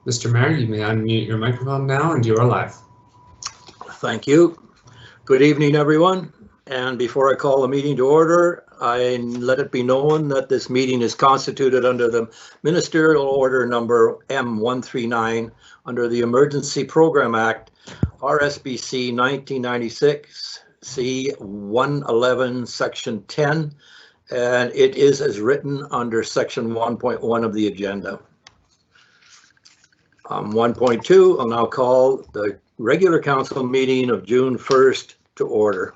Mr. Mayor, you may unmute your microphone now and you are live. Thank you. Good evening, everyone. And before I call the meeting to order, I let it be known that this meeting is constituted under the Ministerial Order number M139 under the Emergency Program Act, RSBC 1996, C111, Section 10, and it is as written under Section 1.1 of the agenda. 1.2, I'll now call the regular council meeting of June 1st to order.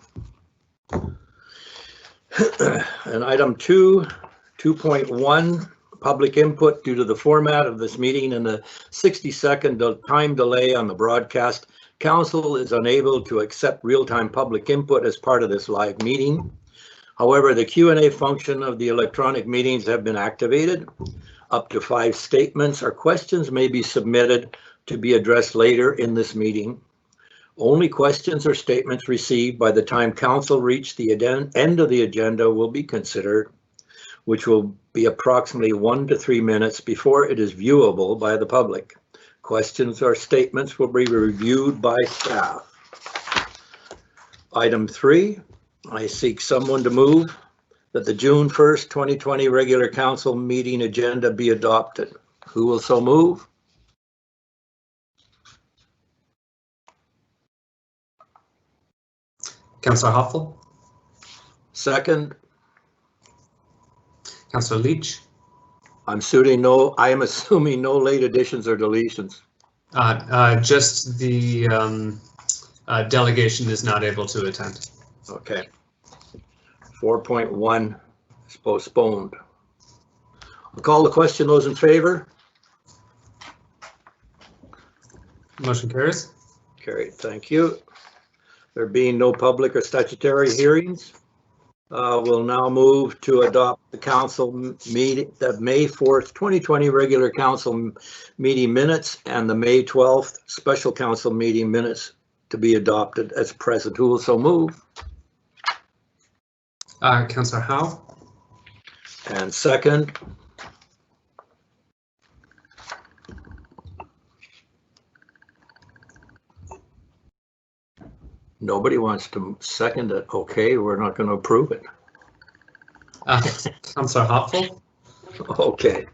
And item 2.1, public input. Due to the format of this meeting and the 60-second time delay on the broadcast, council is unable to accept real-time public input as part of this live meeting. However, the Q&A function of the electronic meetings have been activated. Up to 5 statements or questions may be submitted to be addressed later in this meeting. Only questions or statements received by the time council reach the end of the agenda will be considered, which will be approximately 1 to 3 minutes before it is viewable by the public. Questions or statements will be reviewed by staff. Item 3, I seek someone to move that the June 1st, 2020 regular council meeting agenda be adopted. Who will so move? Councillor Hoffel. Second. Councillor Leach. I am assuming no late additions or deletions. Just the delegation is not able to attend. Okay. 4.1 is postponed. I'll call the question. Those in favor? Motion carries. Carried. Thank you. There being no public or statutory hearings, we'll now move to adopt the council meeting, the May 4th, 2020 regular council meeting minutes and the May 12th special council meeting minutes to be adopted as present. Who will so move? Councillor Howe. And second. Nobody wants to second it. Okay, we're not going to approve it. Councillor Hoffel. Okay.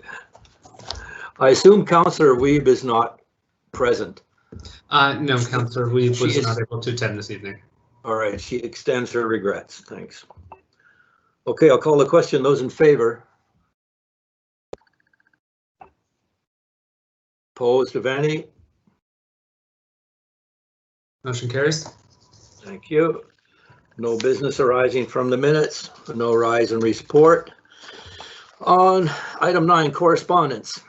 I assume Councillor Weeb is not present. No, Councillor Weeb was not able to attend this evening. All right, she extends her regrets. Thanks. Okay, I'll call the question. Those in favor? Opposed, if any? Motion carries. Thank you. No business arising from the minutes. No rise and report. On item 9, correspondence.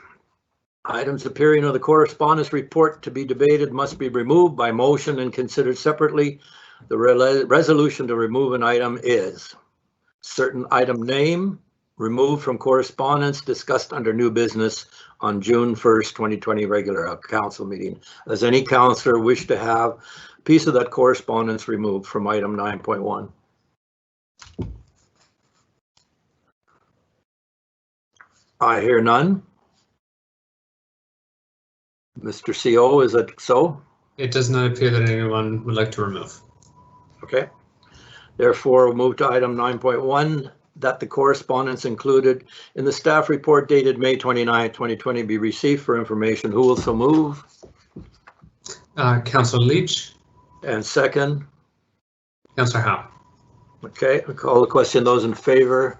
Items appearing on the correspondence report to be debated must be removed by motion and considered separately. The resolution to remove an item is certain item name removed from correspondence discussed under new business on June 1st, 2020 regular council meeting. Does any councillor wish to have a piece of that correspondence removed from item 9.1? I hear none. Mr. CO, is it so? It does not appear that anyone would like to remove. Okay. Therefore, we'll move to item 9.1, that the correspondence included in the staff report dated May 29, 2020 be received for information. Who will so move? Councillor Leach. And second? Councillor Howe. Okay, I'll call the question. Those in favor?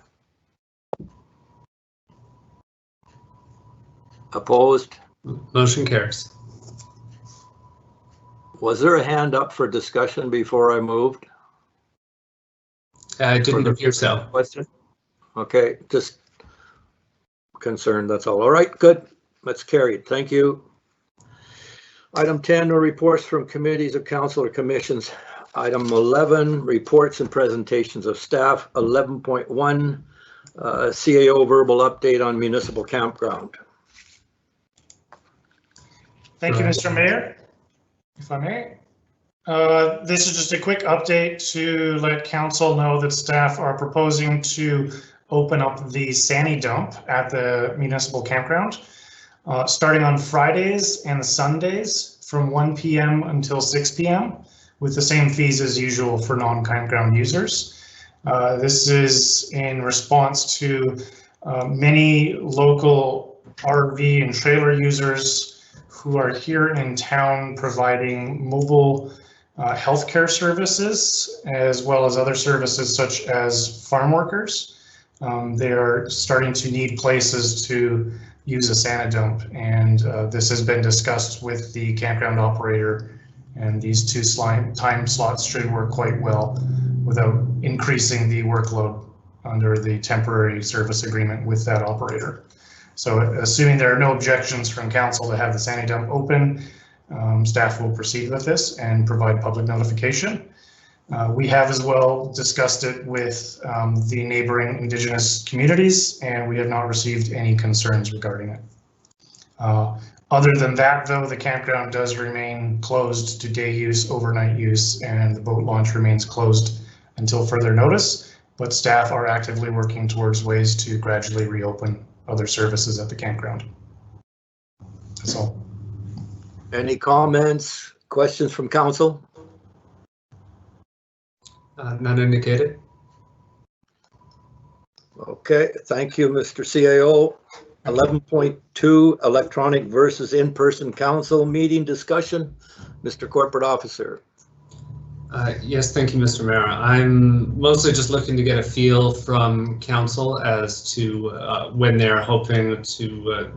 Opposed? Motion carries. Was there a hand up for discussion before I moved? It didn't appear so. Question? Okay, just concerned, that's all. All right, good. Let's carry it. Thank you. Item 10, no reports from committees of council or commissions. Item 11, reports and presentations of staff. 11.1, CAO verbal update on municipal campground. Thank you, Mr. Mayor. If I may. This is just a quick update to let council know that staff are proposing to open up the Sani dump at the municipal campground. starting on Fridays and Sundays from 1 p.m. until 6 p.m. with the same fees as usual for non-campground users. This is in response to many local RV and trailer users who are here in town providing mobile healthcare services, as well as other services such as farm workers. They are starting to need places to use a Sanidump, and this has been discussed with the campground operator, and these two time slots should work quite well without increasing the workload under the temporary service agreement with that operator. So assuming there are no objections from council to have the Sanidump open, staff will proceed with this and provide public notification. We have as well discussed it with the neighboring Indigenous communities, and we have not received any concerns regarding it. Other than that, though, the campground does remain closed to day use, overnight use, and the boat launch remains closed until further notice, but staff are actively working towards ways to gradually reopen other services at the campground. That's all. Any comments, questions from council? None indicated. Okay, thank you, Mr. CAO. 11.2 electronic versus in-person council meeting discussion. Mr. Corporate Officer. Yes, thank you, Mr. Mayor. I'm mostly just looking to get a feel from council as to when they're hoping to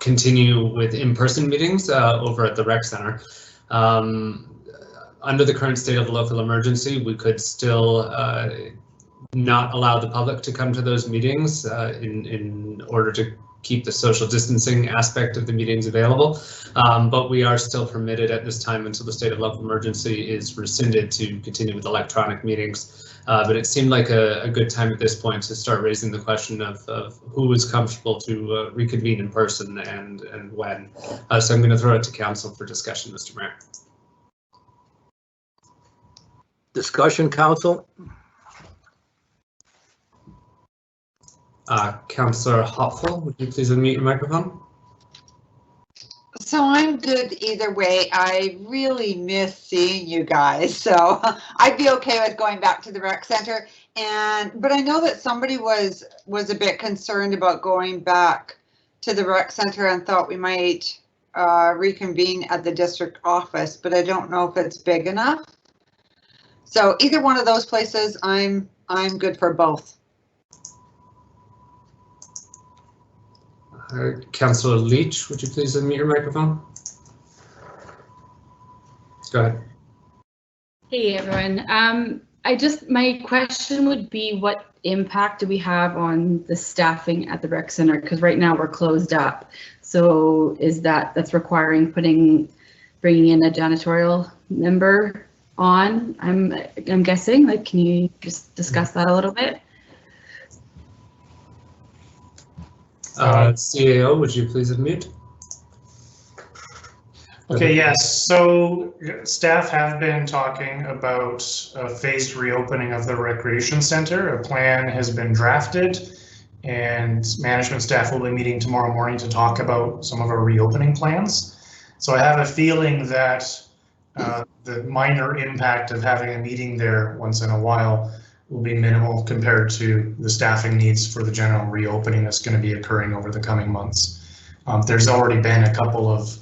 continue with in-person meetings over at the rec center. Under the current state of local emergency, we could still not allow the public to come to those meetings in order to keep the social distancing aspect of the meetings available. But we are still permitted at this time until the state of local emergency is rescinded to continue with electronic meetings. But it seemed like a good time at this point to start raising the question of who is comfortable to reconvene in person and when. So I'm going to throw it to council for discussion, Mr. Mayor. Discussion, council. Councillor Hopful, would you please unmute your microphone? So I'm good either way. I really miss seeing you guys, so I'd be okay with going back to the rec center. But I know that somebody was a bit concerned about going back to the rec center and thought we might reconvene at the district office, but I don't know if it's big enough. So either one of those places, I'm good for both. Councillor Leach, would you please unmute your microphone? Go ahead. Hey everyone. My question would be, what impact do we have on the staffing at the rec center? Because right now we're closed up. So is that's requiring bringing in a janitorial member on? I'm guessing. Like, can you just discuss that a little bit? CAO, would you please unmute? Okay, yes. So staff have been talking about a phased reopening of the recreation center. A plan has been drafted, and management staff will be meeting tomorrow morning to talk about some of our reopening plans. So I have a feeling that the minor impact of having a meeting there once in a while will be minimal compared to the staffing needs for the general reopening that's going to be occurring over the coming months. There's already been a couple of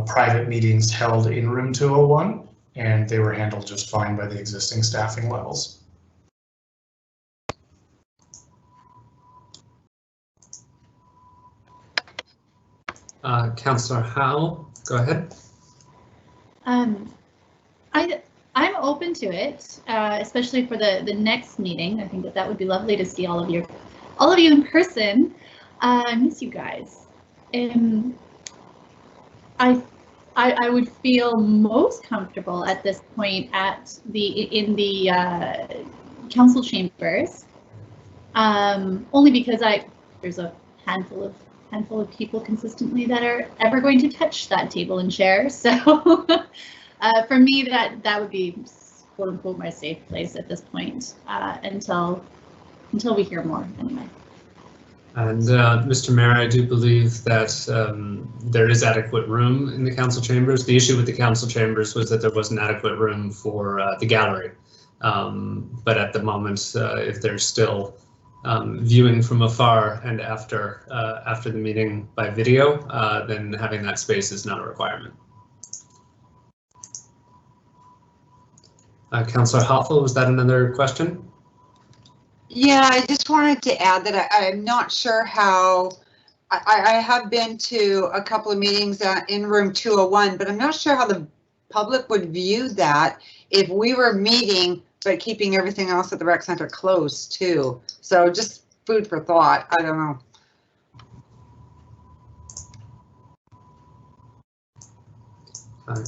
private meetings held in room 201, and they were handled just fine by the existing staffing levels. Councillor Howell, go ahead. I'm open to it, especially for the next meeting. I think that would be lovely to see all of you in person. I miss you guys. I would feel most comfortable at this point in the council chambers, only because there's a handful of people consistently that are ever going to touch that table and chair. So. For me, that would be quote unquote my safe place at this point until we hear more anyway. And Mr. Mayor, I do believe that there is adequate room in the council chambers. The issue with the council chambers was that there wasn't adequate room for the gallery. But at the moment, if there's still viewing from afar and after the meeting by video, then having that space is not a requirement. Councillor Hoffel, was that another question? Yeah, I just wanted to add that I'm not sure how, I have been to a couple of meetings in room 201, but I'm not sure how the public would view that if we were meeting, but keeping everything else at the rec center closed too. So just food for thought. I don't know.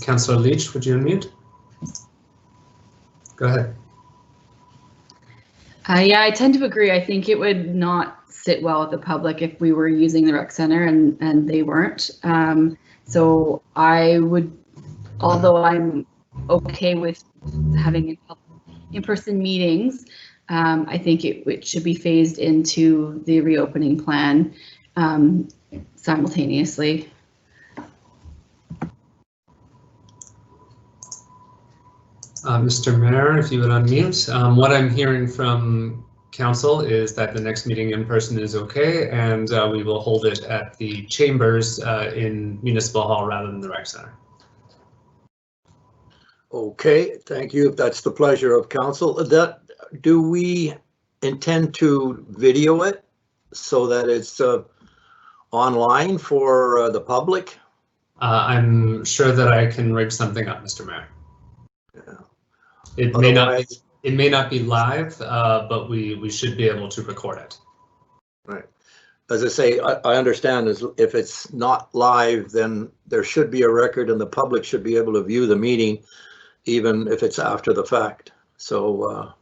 Councillor Leach, would you unmute? Go ahead. Yeah, I tend to agree. I think it would not sit well with the public if we were using the rec center and they weren't. So I would, although I'm okay with having in-person meetings, I think it should be phased into the reopening plan simultaneously. Mr. Mayor, if you would unmute. What I'm hearing from council is that the next meeting in person is okay, and we will hold it at the chambers in Municipal Hall rather than the rec center. Okay, thank you. If that's the pleasure of council, do we intend to video it so that it's online for the public? I'm sure that I can rig something up, Mr. Mayor. Yeah. It may not be live, but we should be able to record it. Right. As I say, I understand if it's not live, then there should be a record and the public should be able to view the meeting, even if it's after the fact. So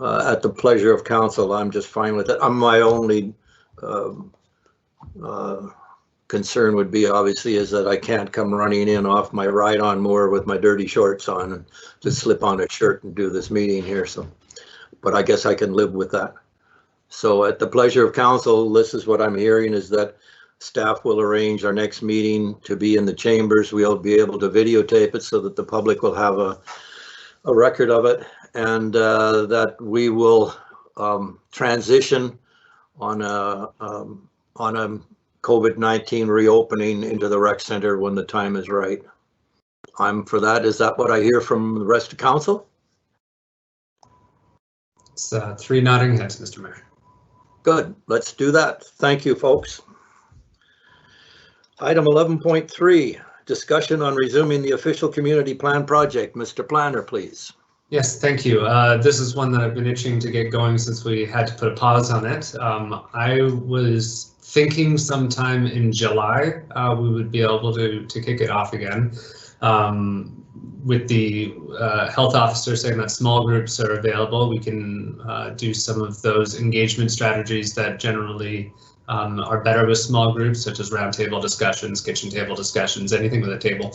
at the pleasure of council, I'm just fine with it. My only concern would be obviously is that I can't come running in off my ride-on mower with my dirty shorts on and just slip on a shirt and do this meeting here. So, but I guess I can live with that. So at the pleasure of council, this is what I'm hearing is that staff will arrange our next meeting to be in the chambers. We'll be able to videotape it so that the public will have a record of it, and that we will transition on a COVID-19 reopening into the rec center when the time is right. I'm for that. Is that what I hear from the rest of council? It's 3 nodding heads, Mr. Mayor. Good, let's do that. Thank you, folks. Item 11.3, discussion on resuming the official community plan project. Mr. Planner, please. Yes, thank you. This is one that I've been itching to get going since we had to put a pause on it. I was thinking sometime in July we would be able to kick it off again. With the health officer saying that small groups are available, we can do some of those engagement strategies that generally are better with small groups, such as roundtable discussions, kitchen table discussions, anything with a table.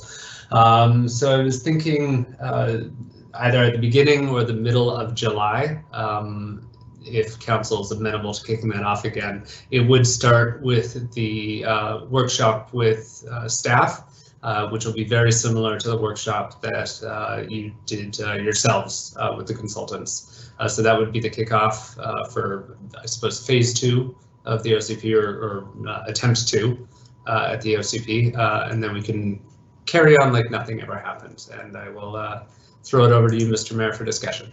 So I was thinking either at the beginning or the middle of July, if council is amenable to kicking that off again. It would start with the workshop with staff, which will be very similar to the workshop that you did yourselves with the consultants. So that would be the kickoff for, I suppose, phase 2 of the OCP or attempt 2 at the OCP, and then we can carry on like nothing ever happened. And I will throw it over to you, Mr. Mayor, for discussion.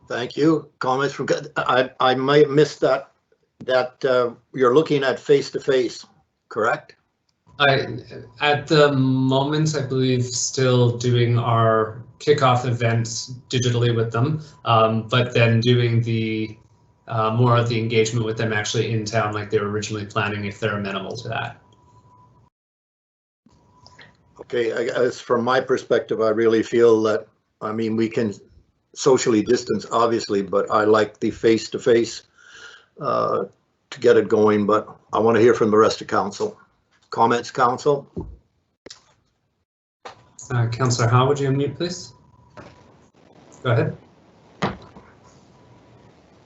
Thank you. Comments from, I might have missed that you're looking at face-to-face, correct? At the moment, I believe still doing our kickoff events digitally with them, but then doing the more of the engagement with them actually in town like they were originally planning, if they're amenable to that. Okay, as from my perspective, I really feel that, I mean, we can socially distance, obviously, but I like the face-to-face to get it going, but I want to hear from the rest of council. Comments, council? Councillor Howe, would you unmute, please? Go ahead.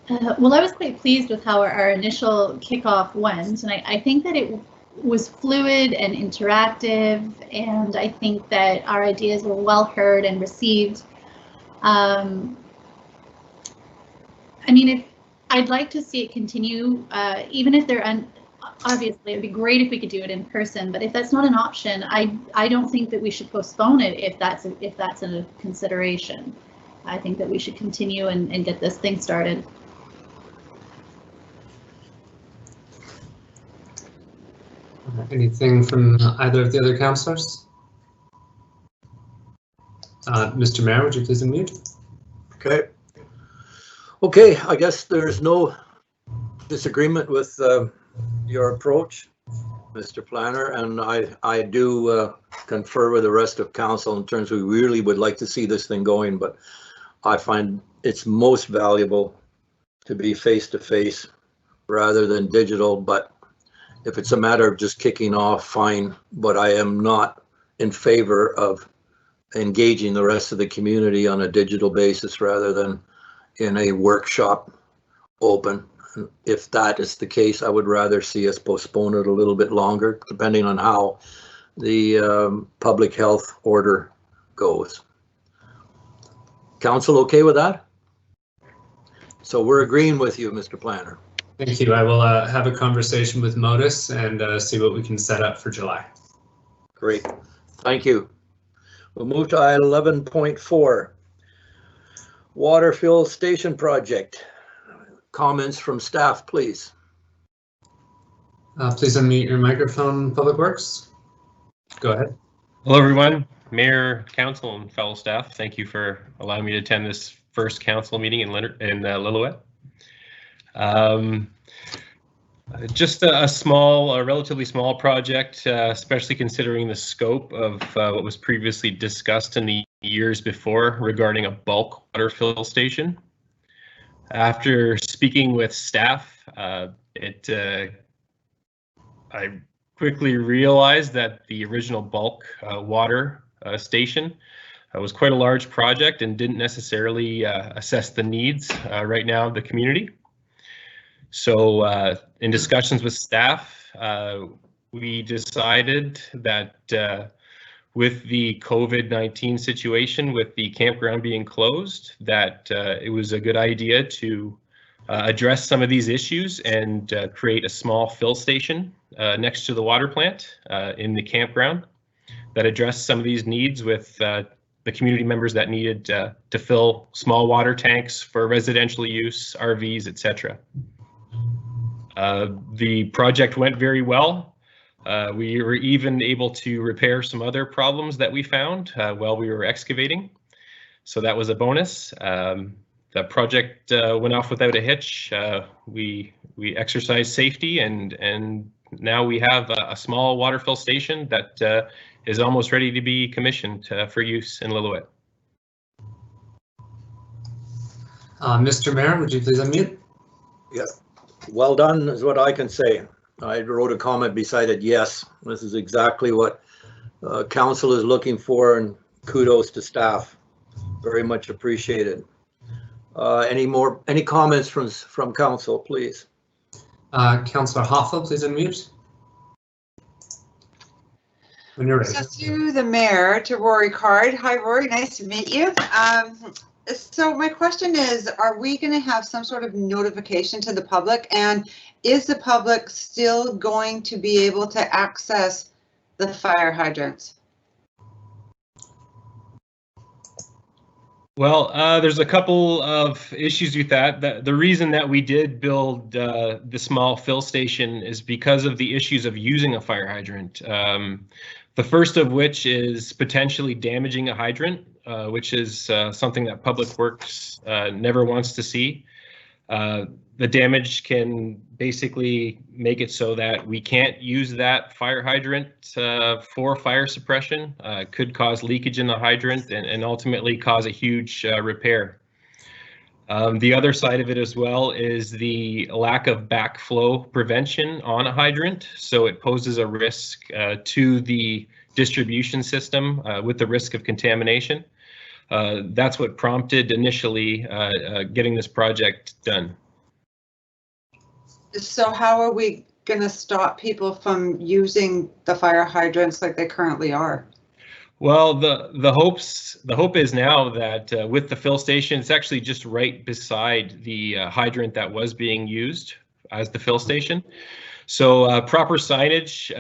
Well, I was quite pleased with how our initial kickoff went, and I think that it was fluid and interactive, and I think that our ideas were well heard and received. I mean, if I'd like to see it continue, even if they're obviously it'd be great if we could do it in person, but if that's not an option, I don't think that we should postpone it if that's a consideration. I think that we should continue and get this thing started. Anything from either of the other councillors? Mr. Mayor, would you please unmute? Okay. Okay, I guess there's no disagreement with your approach, Mr. Planner, and I do confer with the rest of council in terms of we really would like to see this thing going, but I find it's most valuable to be face-to-face rather than digital. But if it's a matter of just kicking off, fine, but I am not in favor of engaging the rest of the community on a digital basis rather than in a workshop open. If that is the case, I would rather see us postpone it a little bit longer, depending on how the public health order goes. Council okay with that? So we're agreeing with you, Mr. Planner. Thank you. I will have a conversation with Modus and see what we can set up for July. Great. Thank you. We'll move to item 11.4. Water fill station project. Comments from staff, please. Please unmute your microphone, Public Works. Go ahead. Hello, everyone. Mayor, council, and fellow staff. Thank you for allowing me to attend this first council meeting in Lillooet. Just a relatively small project, especially considering the scope of what was previously discussed in the years before regarding a bulk water fill station. After speaking with staff, I quickly realized that the original bulk water station was quite a large project and didn't necessarily assess the needs right now of the community. So in discussions with staff, we decided that with the COVID-19 situation, with the campground being closed, that it was a good idea to address some of these issues and create a small fill station next to the water plant in the campground that addressed some of these needs with the community members that needed to fill small water tanks for residential use, RVs, etc. The project went very well. We were even able to repair some other problems that we found while we were excavating. So that was a bonus. The project went off without a hitch. We exercised safety, and now we have a small water fill station that is almost ready to be commissioned for use in Lillooet. Mr. Mayor, would you please unmute? Yeah. Well done is what I can say. I wrote a comment beside it. Yes, this is exactly what council is looking for, and kudos to staff. Very much appreciated. Any comments from council, please? Councillor Hoffel, please unmute. When you're ready. So through the mayor to Rory Card. Hi, Rory. Nice to meet you. So my question is, are we going to have some sort of notification to the public, and is the public still going to be able to access the fire hydrants? Well, there's a couple of issues with that. The reason that we did build the small fill station is because of the issues of using a fire hydrant. The first of which is potentially damaging a hydrant, which is something that Public Works never wants to see. The damage can basically make it so that we can't use that fire hydrant for fire suppression. Could cause leakage in the hydrant and ultimately cause a huge repair. The other side of it as well is the lack of backflow prevention on a hydrant. So it poses a risk to the distribution system with the risk of contamination. That's what prompted initially getting this project done. So how are we going to stop people from using the fire hydrants like they currently are? Well, the hope is now that with the fill station, it's actually just right beside the hydrant that was being used as the fill station. So proper signage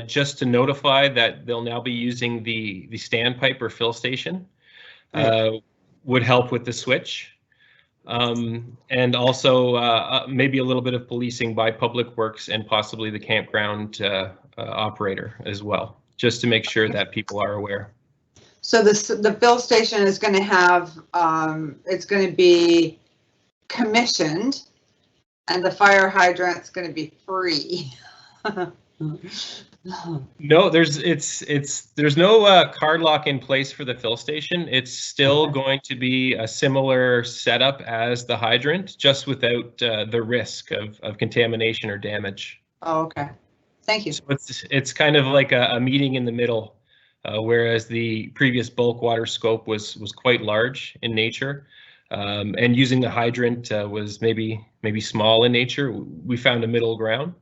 just to notify that they'll now be using the standpipe or fill station would help with the switch. And also maybe a little bit of policing by Public Works and possibly the campground operator as well, just to make sure that people are aware. So the fill station is going to have, it's going to be commissioned, and the fire hydrant's going to be free. No, there's no card lock in place for the fill station. It's still going to be a similar setup as the hydrant, just without the risk of contamination or damage. Oh, okay. Thank you. So it's kind of like a meeting in the middle, whereas the previous bulk water scope was quite large in nature, and using the hydrant was maybe small in nature. We found a middle ground.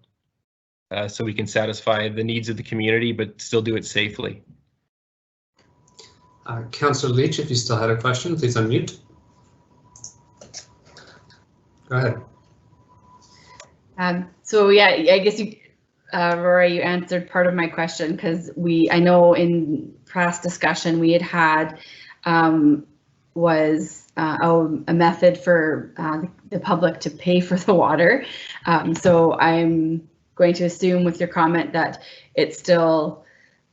So we can satisfy the needs of the community, but still do it safely. Councillor Leach, if you still had a question, please unmute. Go ahead. So yeah, I guess you, Rory, you answered part of my question, because I know in past discussion we had was a method for the public to pay for the water. So I'm going to assume with your comment that it's still,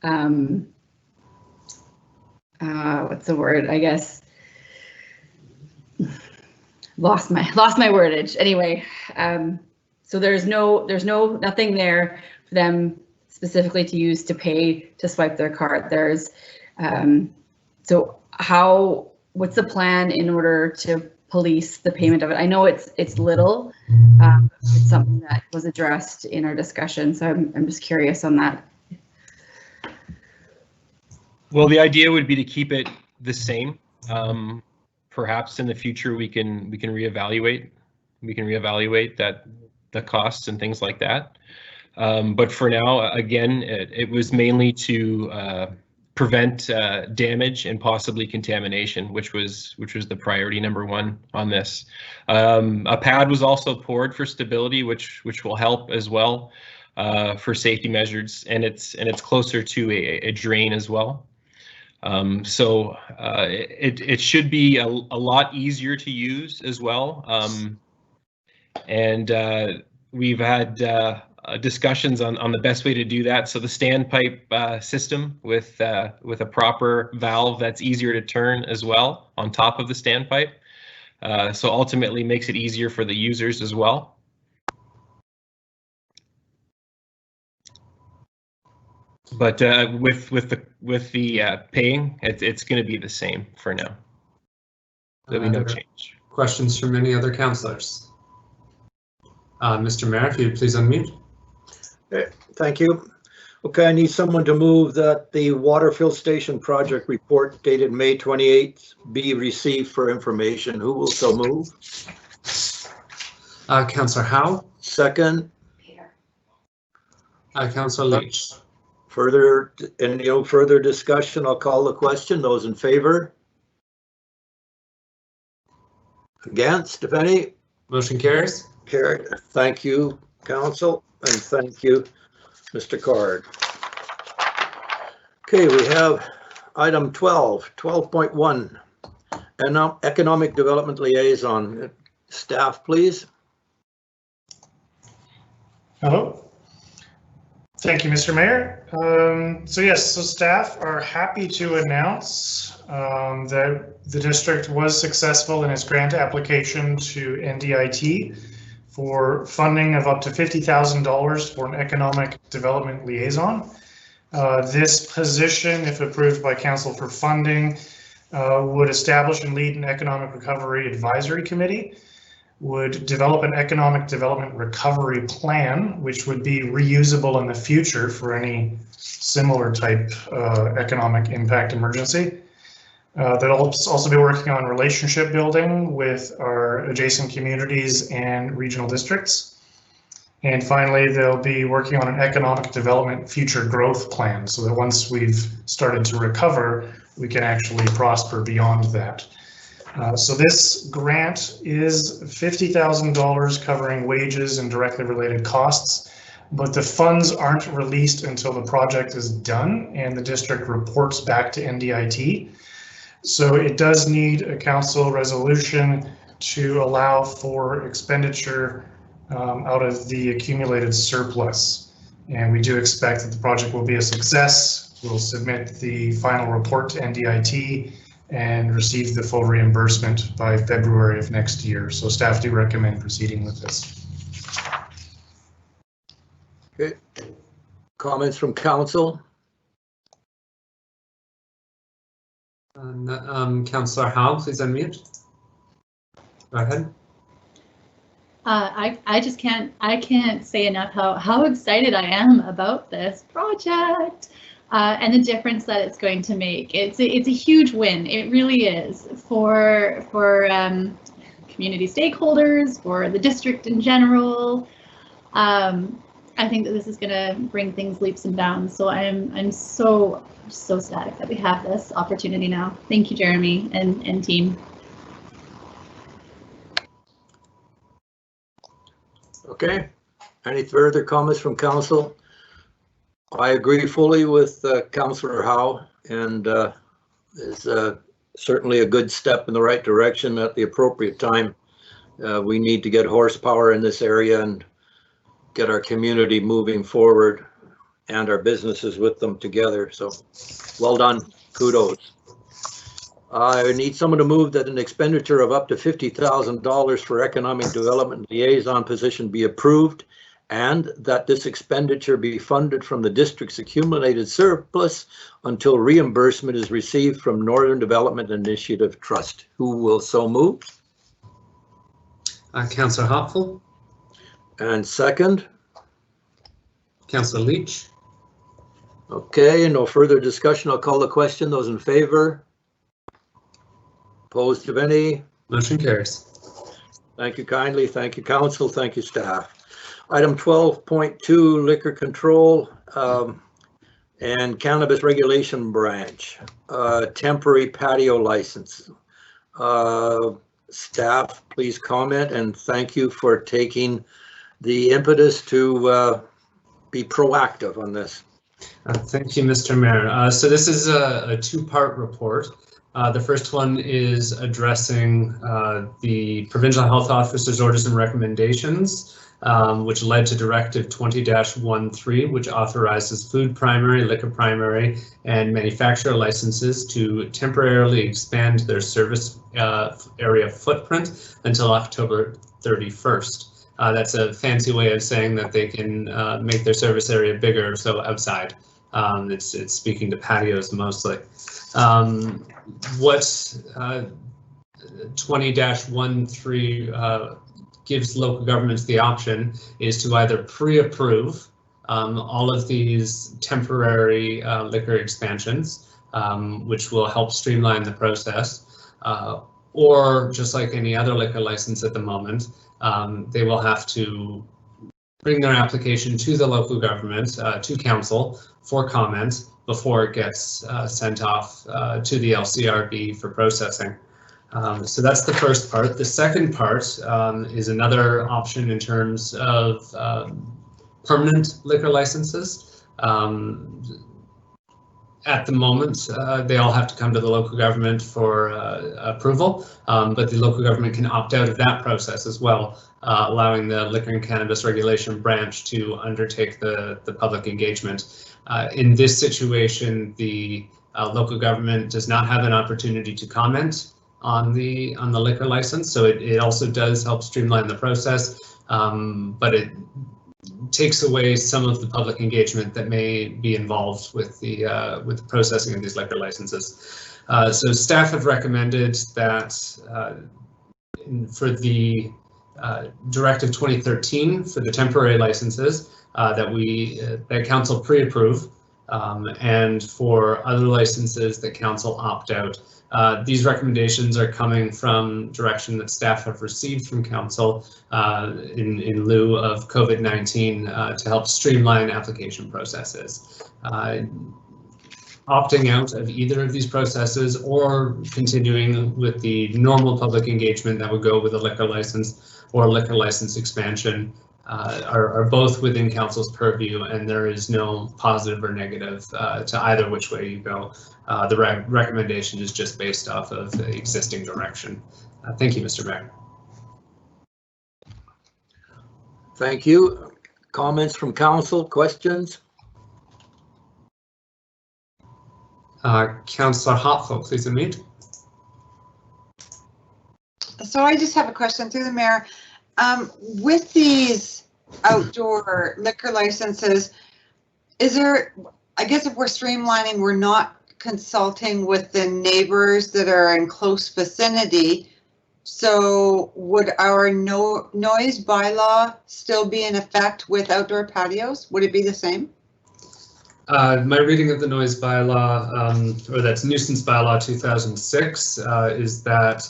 what's the word, I guess, lost my wordage. Anyway, so there's nothing there for them specifically to use to pay to swipe their card. There's, so what's the plan in order to police the payment of it? I know it's little, it's something that was addressed in our discussion, so I'm just curious on that. Well, the idea would be to keep it the same. Perhaps in the future we can reevaluate that the costs and things like that. But for now, again, it was mainly to prevent damage and possibly contamination, which was the priority number one on this. A pad was also poured for stability, which will help as well for safety measures, and it's closer to a drain as well. So it should be a lot easier to use as well. And we've had discussions on the best way to do that. So the standpipe system with a proper valve that's easier to turn as well on top of the standpipe. So ultimately makes it easier for the users as well. But with the paying, it's going to be the same for now. There'll be no change. Questions from any other councillors? Mr. Mayor, if you'd please unmute. Thank you. Okay, I need someone to move that the water fill station project report dated May 28th be received for information. Who will so move? Councillor Howe. Second. Councillor Leach. Further discussion? I'll call the question. Those in favor? Against, if any? Motion carries. Carried. Thank you, Council, and thank you, Mr. Card. Okay, we have item 12.1, Economic Development Liaison. Staff, please. Hello. Thank you, Mr. Mayor. So staff are happy to announce that the district was successful in its grant application to NDIT for funding of up to $50,000 for an economic development liaison. This position, if approved by Council for funding, would establish and lead an economic recovery advisory committee, would develop an economic development recovery plan, which would be reusable in the future for any similar type economic impact emergency. That'll also be working on relationship building with our adjacent communities and regional districts. And finally, they'll be working on an economic development future growth plan so that once we've started to recover, we can actually prosper beyond that. So this grant is $50,000 covering wages and directly related costs, but the funds aren't released until the project is done and the district reports back to NDIT. So it does need a council resolution to allow for expenditure out of the accumulated surplus. And we do expect that the project will be a success. We'll submit the final report to NDIT and receive the full reimbursement by February of next year. So staff do recommend proceeding with this. Okay. Comments from council? Councillor Howe, please unmute. Go ahead. I can't say enough how excited I am about this project and the difference that it's going to make. It's a huge win. It really is for community stakeholders, for the district in general. I think that this is going to bring things leaps and bounds. So I'm so ecstatic that we have this opportunity now. Thank you, Jeremy and team. Okay, any further comments from council? I agree fully with Councillor Howe, and is certainly a good step in the right direction at the appropriate time. We need to get horsepower in this area and get our community moving forward and our businesses with them together. So well done, kudos. I need someone to move that an expenditure of up to $50,000 for economic development liaison position be approved, and that this expenditure be funded from the district's accumulated surplus until reimbursement is received from Northern Development Initiative Trust. Who will so move? Councillor Hopful. And second? Councillor Leach. Okay, no further discussion. I'll call the question. Those in favor? Opposed of any? Motion carries. Thank you kindly. Thank you, council. Thank you, staff. Item 12.2, liquor control and cannabis regulation branch, temporary patio license. Staff, please comment, and thank you for taking the impetus to be proactive on this. Thank you, Mr. Mayor. So this is a two-part report. The first one is addressing the provincial health officer's orders and recommendations, which led to Directive 20-13, which authorizes food primary, liquor primary, and manufacturer licenses to temporarily expand their service area footprint until October 31st. That's a fancy way of saying that they can make their service area bigger, so outside. It's speaking to patios mostly. What 20-13 gives local governments the option is to either pre-approve all of these temporary liquor expansions, which will help streamline the process, or just like any other liquor license at the moment, they will have to bring their application to the local government, to council for comment before it gets sent off to the LCRB for processing. So that's the first part. The second part is another option in terms of permanent liquor licenses. At the moment, they all have to come to the local government for approval, but the local government can opt out of that process as well, allowing the Liquor and Cannabis Regulation Branch to undertake the public engagement. In this situation, the local government does not have an opportunity to comment on the liquor license, so it also does help streamline the process, but it takes away some of the public engagement that may be involved with the processing of these liquor licenses. So staff have recommended that for the Directive 2013 for the temporary licenses that council pre-approve And for other licenses that council opt out, these recommendations are coming from direction that staff have received from council in lieu of COVID-19 to help streamline application processes. Opting out of either of these processes or continuing with the normal public engagement that would go with a liquor license or liquor license expansion are both within council's purview, and there is no positive or negative to either which way you go. The recommendation is just based off of the existing direction. Thank you, Mr. Mayor. Thank you. Comments from council, questions? Councillor Hopful, please unmute. So I just have a question through the mayor. With these outdoor liquor licenses, is there, I guess if we're streamlining, we're not consulting with the neighbors that are in close vicinity. So would our noise bylaw still be in effect with outdoor patios? Would it be the same? My reading of the noise bylaw, or that's nuisance bylaw 2006, is that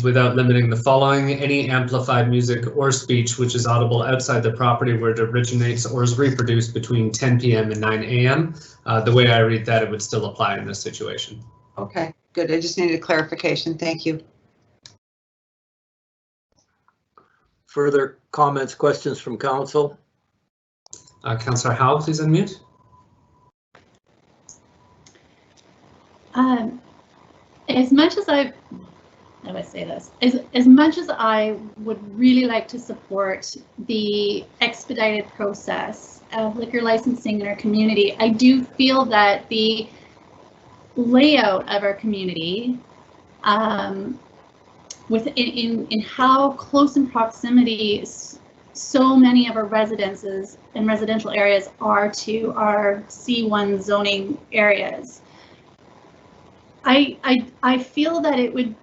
without limiting the following, any amplified music or speech which is audible outside the property where it originates or is reproduced between 10 p.m. and 9 a.m. The way I read that, it would still apply in this situation. Okay, good. I just needed a clarification. Thank you. Further comments, questions from council? Councillor Howe, please unmute. As much as how do I say this? As much as I would really like to support the expedited process of liquor licensing in our community, I do feel that the layout of our community, in how close in proximity so many of our residences and residential areas are to our C1 zoning areas, I feel that it would,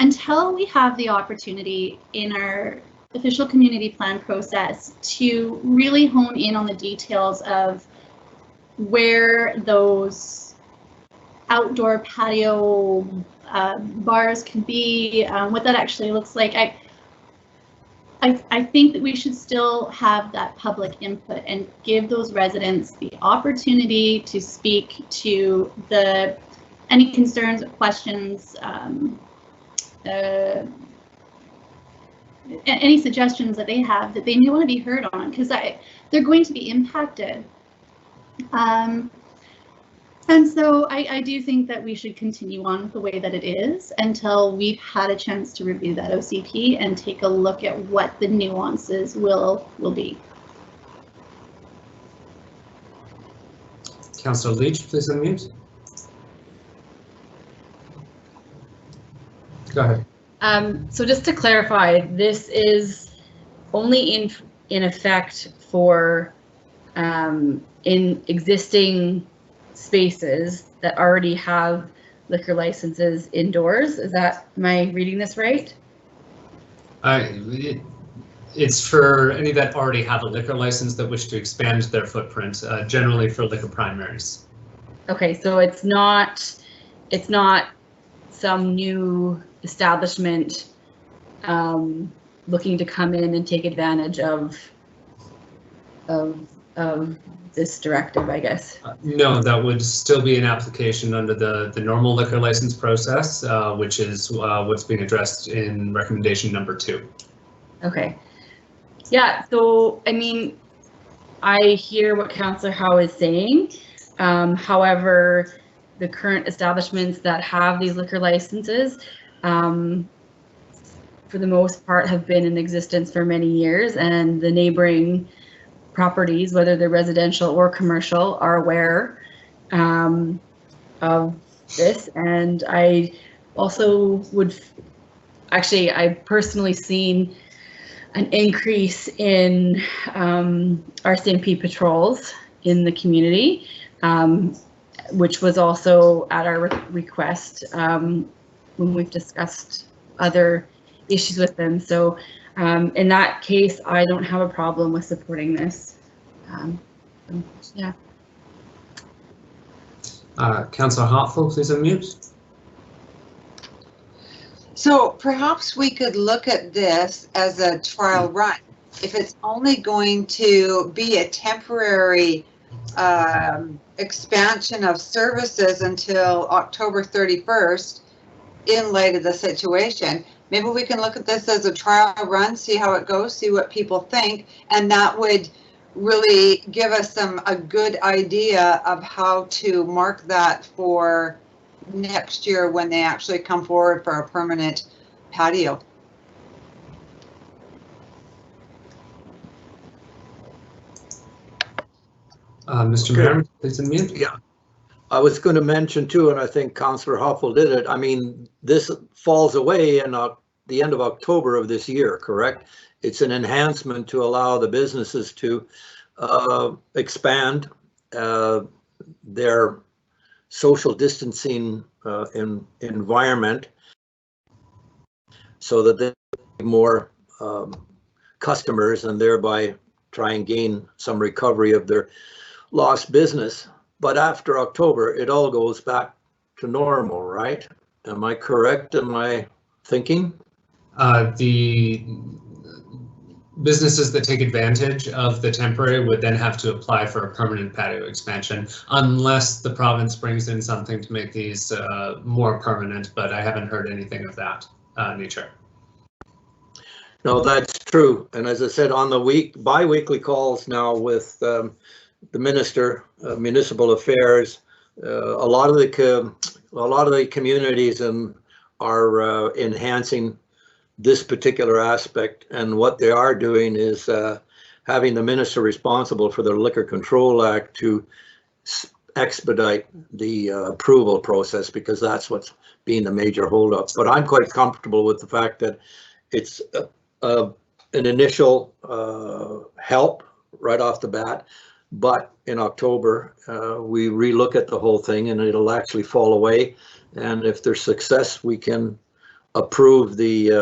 until we have the opportunity in our official community plan process to really hone in on the details of where those outdoor patio bars can be, what that actually looks like, I think that we should still have that public input and give those residents the opportunity to speak to any concerns or questions, any suggestions that they have that they may want to be heard on, because they're going to be impacted. And so I do think that we should continue on with the way that it is until we've had a chance to review that OCP and take a look at what the nuances will be. Councillor Leach, please unmute. Go ahead. So just to clarify, this is only in effect for in existing spaces that already have liquor licenses indoors. Am I reading this right? It's for any that already have a liquor license that wish to expand their footprint, generally for liquor primaries. Okay, so it's not some new establishment looking to come in and take advantage of this directive, I guess. No, that would still be an application under the normal liquor license process, which is what's being addressed in recommendation number 2. Okay. Yeah, so I mean, I hear what Councillor Howe is saying. However, the current establishments that have these liquor licenses, for the most part, have been in existence for many years, and the neighboring properties, whether they're residential or commercial, are aware of this. And I also I've personally seen an increase in RCMP patrols in the community, which was also at our request when we've discussed other issues with them. So in that case, I don't have a problem with supporting this. Yeah. Councillor Hartful, please unmute. So perhaps we could look at this as a trial run. If it's only going to be a temporary expansion of services until October 31st, in light of the situation, maybe we can look at this as a trial run, see how it goes, see what people think, and that would really give us a good idea of how to mark that for next year when they actually come forward for a permanent patio. Mr. Mayor, please unmute. Yeah, I was going to mention too, and I think Councillor Hoffel did it. I mean, this falls away in the end of October of this year, correct? It's an enhancement to allow the businesses to expand their social distancing environment so that they have more customers and thereby try and gain some recovery of their lost business. But after October, it all goes back to normal, right? Am I correct in my thinking? The businesses that take advantage of the temporary would then have to apply for a permanent patio expansion, unless the province brings in something to make these more permanent, but I haven't heard anything of that nature. No, that's true. And as I said, on the bi-weekly calls now with the Minister of Municipal Affairs, a lot of the communities are enhancing this particular aspect, and what they are doing is having the minister responsible for the Liquor Control Act to expedite the approval process, because that's what's being the major holdup. But I'm quite comfortable with the fact that it's an initial help right off the bat, but in October we relook at the whole thing and it'll actually fall away, and if there's success we can approve the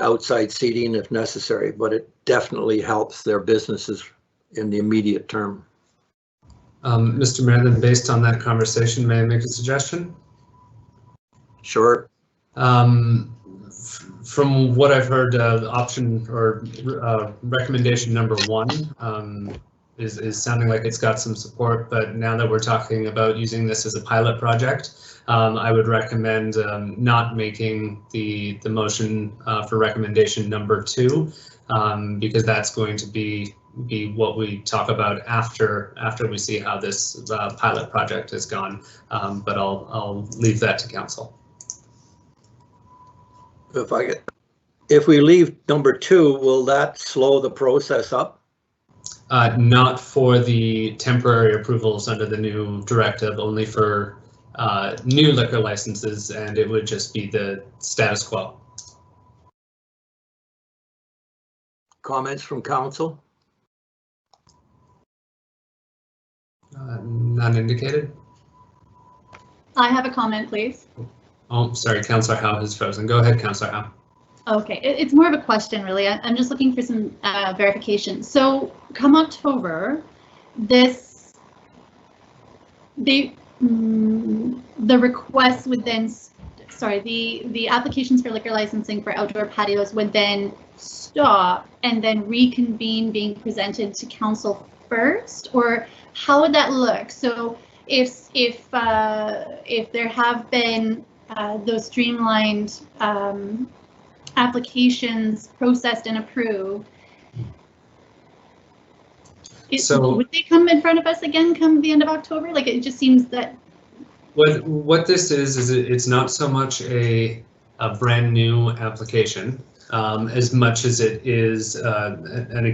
outside seating if necessary, but it definitely helps their businesses in the immediate term. Mr. Mayor, then based on that conversation, may I make a suggestion? Sure. From what I've heard, option or recommendation number 1 is sounding like it's got some support, but now that we're talking about using this as a pilot project, I would recommend not making the motion for recommendation number 2, because that's going to be what we talk about after we see how this pilot project has gone. But I'll leave that to council. If we leave number 2, will that slow the process up? Not for the temporary approvals under the new directive, only for new liquor licenses, and it would just be the status quo. Comments from council? None indicated. I have a comment, please. Oh, sorry, Councillor Howe has frozen. Go ahead, Councillor Howe. Okay, it's more of a question, really. I'm just looking for some verification. So come October, the requests would then, the applications for liquor licensing for outdoor patios would then stop and then reconvene being presented to council first, or how would that look? So if there have been those streamlined applications processed and approved, would they come in front of us again come the end of October? Like, it just seems that what this is it's not so much a brand new application as much as it is an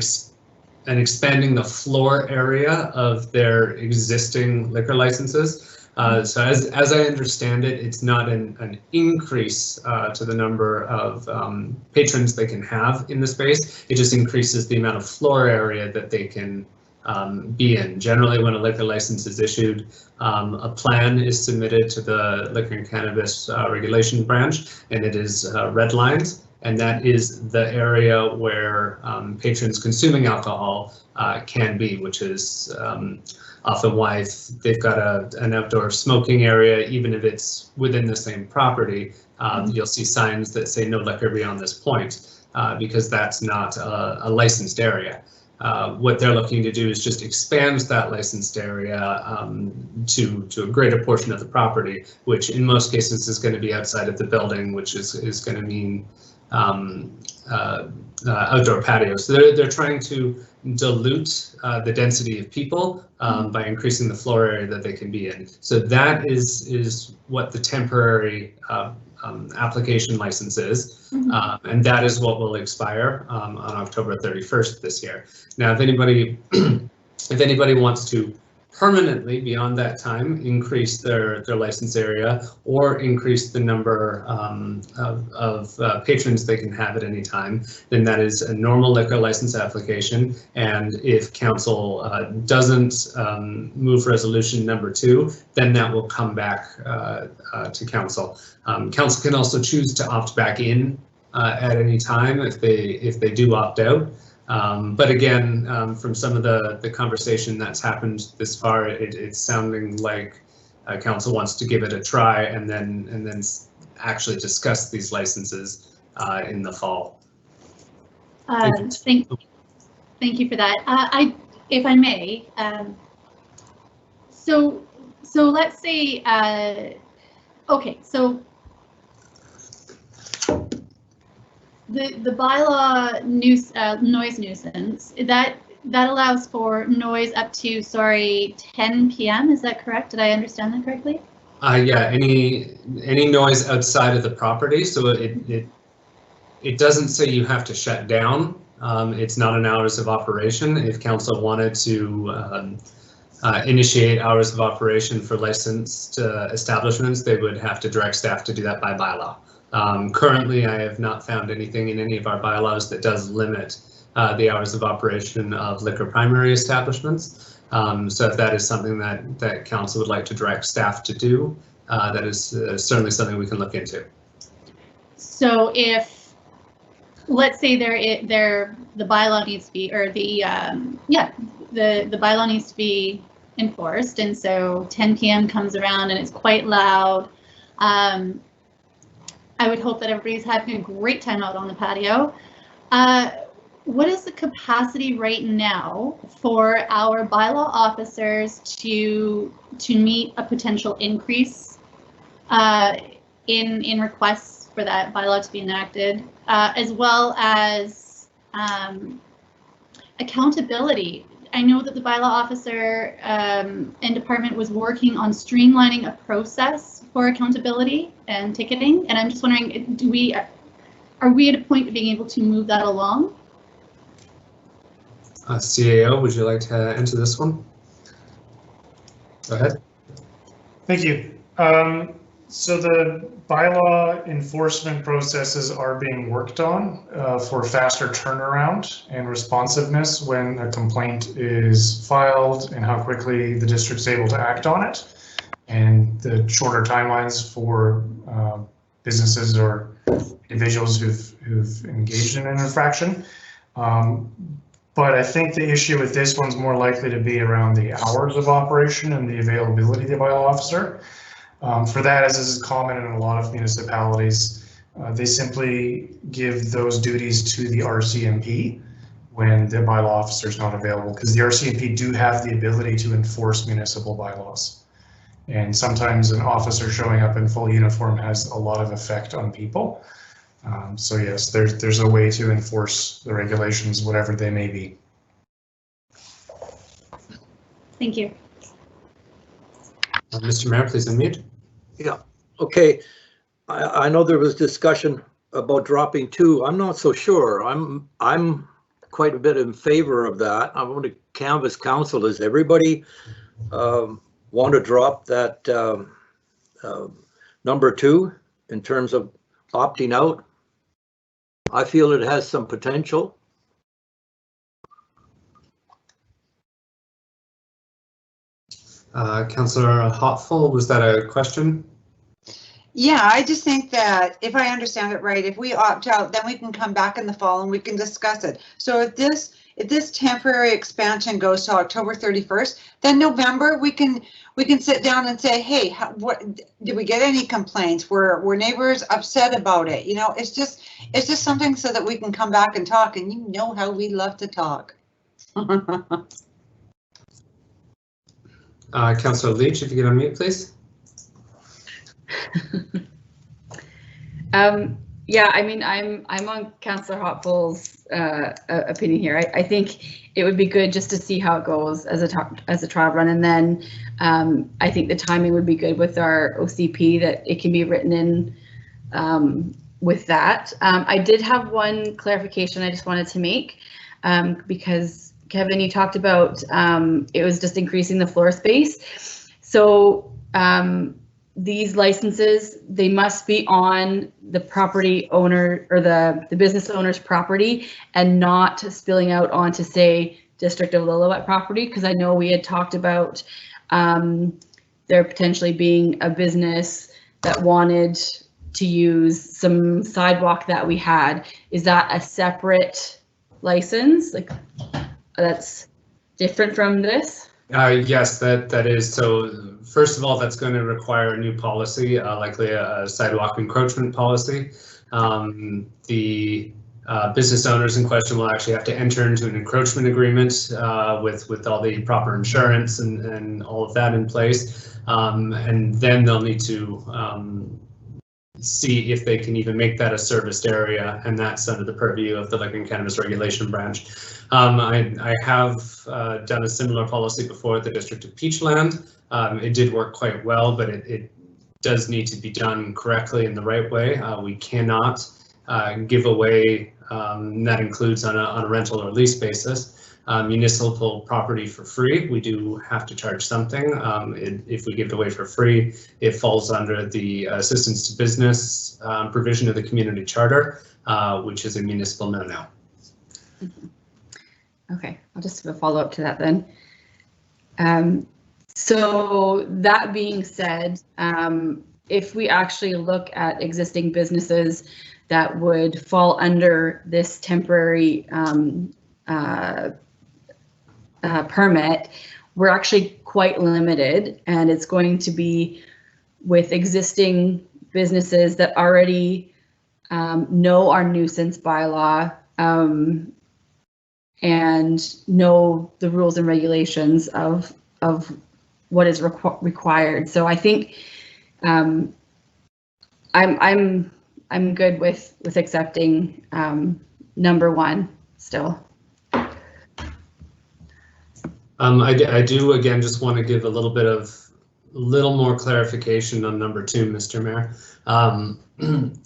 expanding the floor area of their existing liquor licenses. So as I understand it, it's not an increase to the number of patrons they can have in the space. It just increases the amount of floor area that they can be in. Generally, when a liquor license is issued, a plan is submitted to the Liquor and Cannabis Regulation Branch, and it is redlined, and that is the area where patrons consuming alcohol can be, which is often why if they've got an outdoor smoking area, even if it's within the same property, you'll see signs that say no liquor beyond this point, because that's not a licensed area. What they're looking to do is just expand that licensed area to a greater portion of the property, which in most cases is going to be outside of the building, which is going to mean outdoor patios. So they're trying to dilute the density of people by increasing the floor area that they can be in. So that is what the temporary application license is, and that is what will expire on October 31st this year. Now, if anybody wants to permanently beyond that time increase their license area or increase the number of patrons they can have at any time, then that is a normal liquor license application. And if council doesn't move resolution number 2, then that will come back to council. Council can also choose to opt back in at any time if they do opt out. But again, from some of the conversation that's happened this far, it's sounding like council wants to give it a try and then actually discuss these licenses in the fall. Thank you for that. If I may, so let's say, okay, so the bylaw noise nuisance, that allows for noise up to, 10 p.m. Is that correct? Did I understand that correctly? Yeah, any noise outside of the property. So it doesn't say you have to shut down. It's not an hours of operation. If council wanted to initiate hours of operation for licensed establishments, they would have to direct staff to do that by bylaw. Currently, I have not found anything in any of our bylaws that does limit the hours of operation of liquor primary establishments. So if that is something that council would like to direct staff to do, that is certainly something we can look into. So if, let's say the bylaw needs to be, or the bylaw needs to be enforced, and so 10 p.m. comes around and it's quite loud. I would hope that everybody's having a great time out on the patio. What is the capacity right now for our bylaw officers to meet a potential increase in requests for that bylaw to be enacted, as well as accountability? I know that the bylaw officer and department was working on streamlining a process for accountability and ticketing, and I'm just wondering, are we at a point of being able to move that along? CAO, would you like to answer this one? Go ahead. Thank you. So the bylaw enforcement processes are being worked on for faster turnaround and responsiveness when a complaint is filed and how quickly the district's able to act on it, and the shorter timelines for businesses or individuals who've engaged in an infraction. But I think the issue with this one's more likely to be around the hours of operation and the availability of the bylaw officer. For that, as is common in a lot of municipalities, they simply give those duties to the RCMP when the bylaw officer is not available, because the RCMP do have the ability to enforce municipal bylaws. And sometimes an officer showing up in full uniform has a lot of effect on people. So yes, there's a way to enforce the regulations, whatever they may be. Thank you. Mr. Mayor, please unmute. Yeah, okay. I know there was discussion about dropping 2. I'm not so sure. I'm quite a bit in favor of that. I want to canvass council. Does everybody want to drop that number 2 in terms of opting out? I feel it has some potential. Councillor Hopfull, was that a question? Yeah, I just think that if I understand it right, if we opt out, then we can come back in the fall and we can discuss it. So if this if this temporary expansion goes to October 31st, then November we can sit down and say, hey, what did we get any complaints? Were neighbors upset about it? You know, it's just something so that we can come back and talk, and you know how we love to talk. Councillor Leach, if you could unmute, please. Yeah, I mean, I'm on Councillor Hopfull's opinion here. I think it would be good just to see how it goes as a trial run, and then I think the timing would be good with our OCP, that it can be written in with that. I did have one clarification I just wanted to make, because Kevin, you talked about it was just increasing the floor space. So these licenses, they must be on the property owner or the business owner's property and not spilling out onto, say, District of Lillooet property, because I know we had talked about there potentially being a business that wanted to use some sidewalk that we had. Is that a separate license? Like, that's different from this? Yes, that is. So first of all, that's going to require a new policy, likely a sidewalk encroachment policy. The business owners in question will actually have to enter into an encroachment agreement with all the proper insurance and all of that in place. And then they'll need to see if they can even make that a serviced area, and that's under the purview of the Liquor and Cannabis Regulation Branch. I have done a similar policy before at the District of Peachland. It did work quite well, but it does need to be done correctly in the right way. We cannot give away, that includes on a rental or lease basis, municipal property for free. We do have to charge something. If we give it away for free, it falls under the assistance to business provision of the community charter, which is a municipal no-no. Okay, I'll just have a follow-up to that then. So that being said, if we actually look at existing businesses that would fall under this temporary permit, we're actually quite limited, and it's going to be with existing businesses that already know our nuisance bylaw and know the rules and regulations of what is required. So I think I'm good with accepting number one still. I do again just want to give a little more clarification on number two, Mr. Mayor.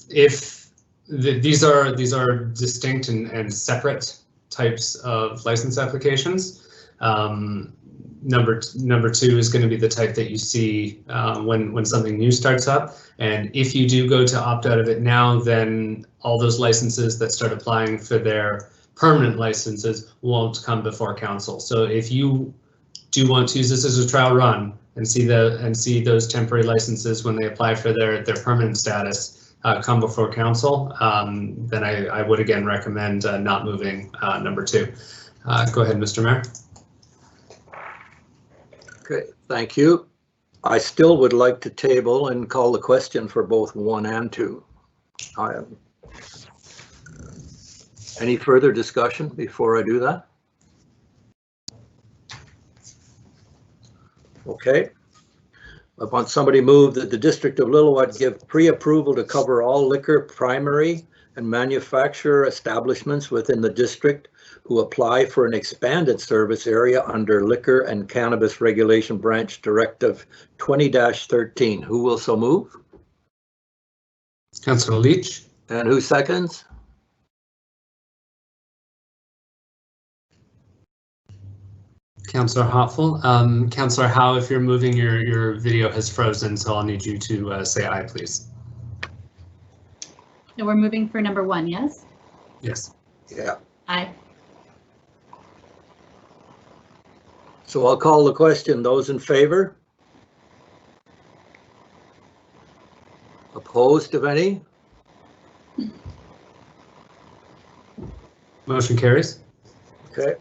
If these are distinct and separate types of license applications. Number two is going to be the type that you see when something new starts up. And if you do go to opt out of it now, then all those licenses that start applying for their permanent licenses won't come before council. So if you do want to use this as a trial run and see those temporary licenses when they apply for their permanent status come before council, then I would again recommend not moving number two. Go ahead, Mr. Mayor. Okay, thank you. I still would like to table and call the question for both 1 and 2. Any further discussion before I do that? Okay. I want somebody move that the District of Lillooet give pre-approval to cover all liquor primary and manufacturer establishments within the district who apply for an expanded service area under Liquor and Cannabis Regulation Branch Directive 20-13. Who will so move? Councillor Leach. And who seconds? Councillor Hopfull. Councillor Howe, if you're moving, your video has frozen, so I'll need you to say aye, please. So we're moving for number 1, yes? Yes. Yeah. Aye. So I'll call the question. Those in favor? Opposed, if any? Motion carries. Okay.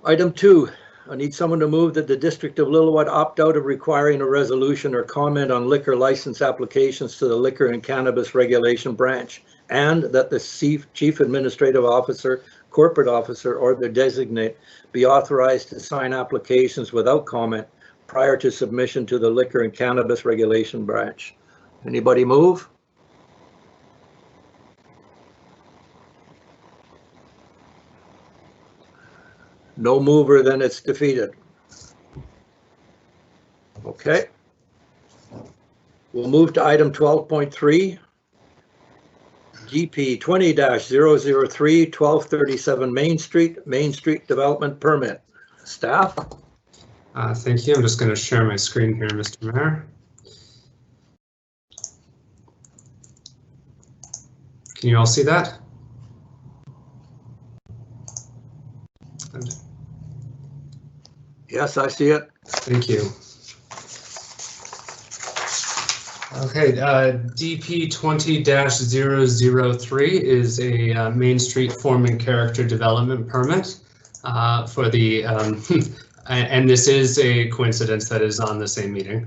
Item 2, I need someone to move that the District of Lillooet opt out of requiring a resolution or comment on liquor license applications to the Liquor and Cannabis Regulation Branch, and that the Chief Administrative Officer, Corporate Officer, or their designate be authorized to sign applications without comment prior to submission to the Liquor and Cannabis Regulation Branch. Anybody move? No mover, then it's defeated. Okay. We'll move to item 12.3. GP 20-003, 1237 Main Street Development Permit. Staff? Thank you. I'm just going to share my screen here, Mr. Mayor. Can you all see that? Yes, I see it. Thank you. Okay, DP 20-003 is a Main Street Form and Character Development Permit for the, and this is a coincidence that is on the same meeting,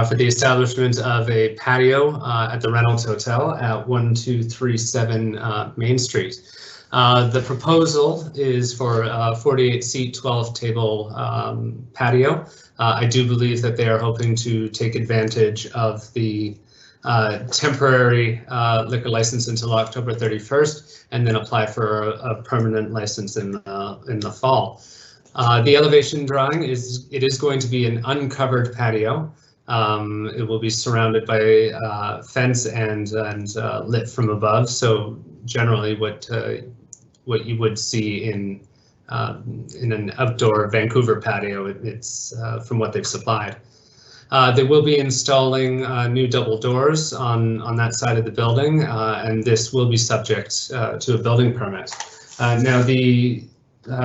for the establishment of a patio at the Reynolds Hotel at 1237 Main Street. The proposal is for a 48-seat, 12-table patio. I do believe that they are hoping to take advantage of the temporary liquor license until October 31st, and then apply for a permanent license in the fall. The elevation drawing is going to be an uncovered patio. It will be surrounded by fence and lit from above. So generally, what you would see in an outdoor Vancouver patio, it's from what they've supplied. They will be installing new double doors on that side of the building, and this will be subject to a building permit. Now, the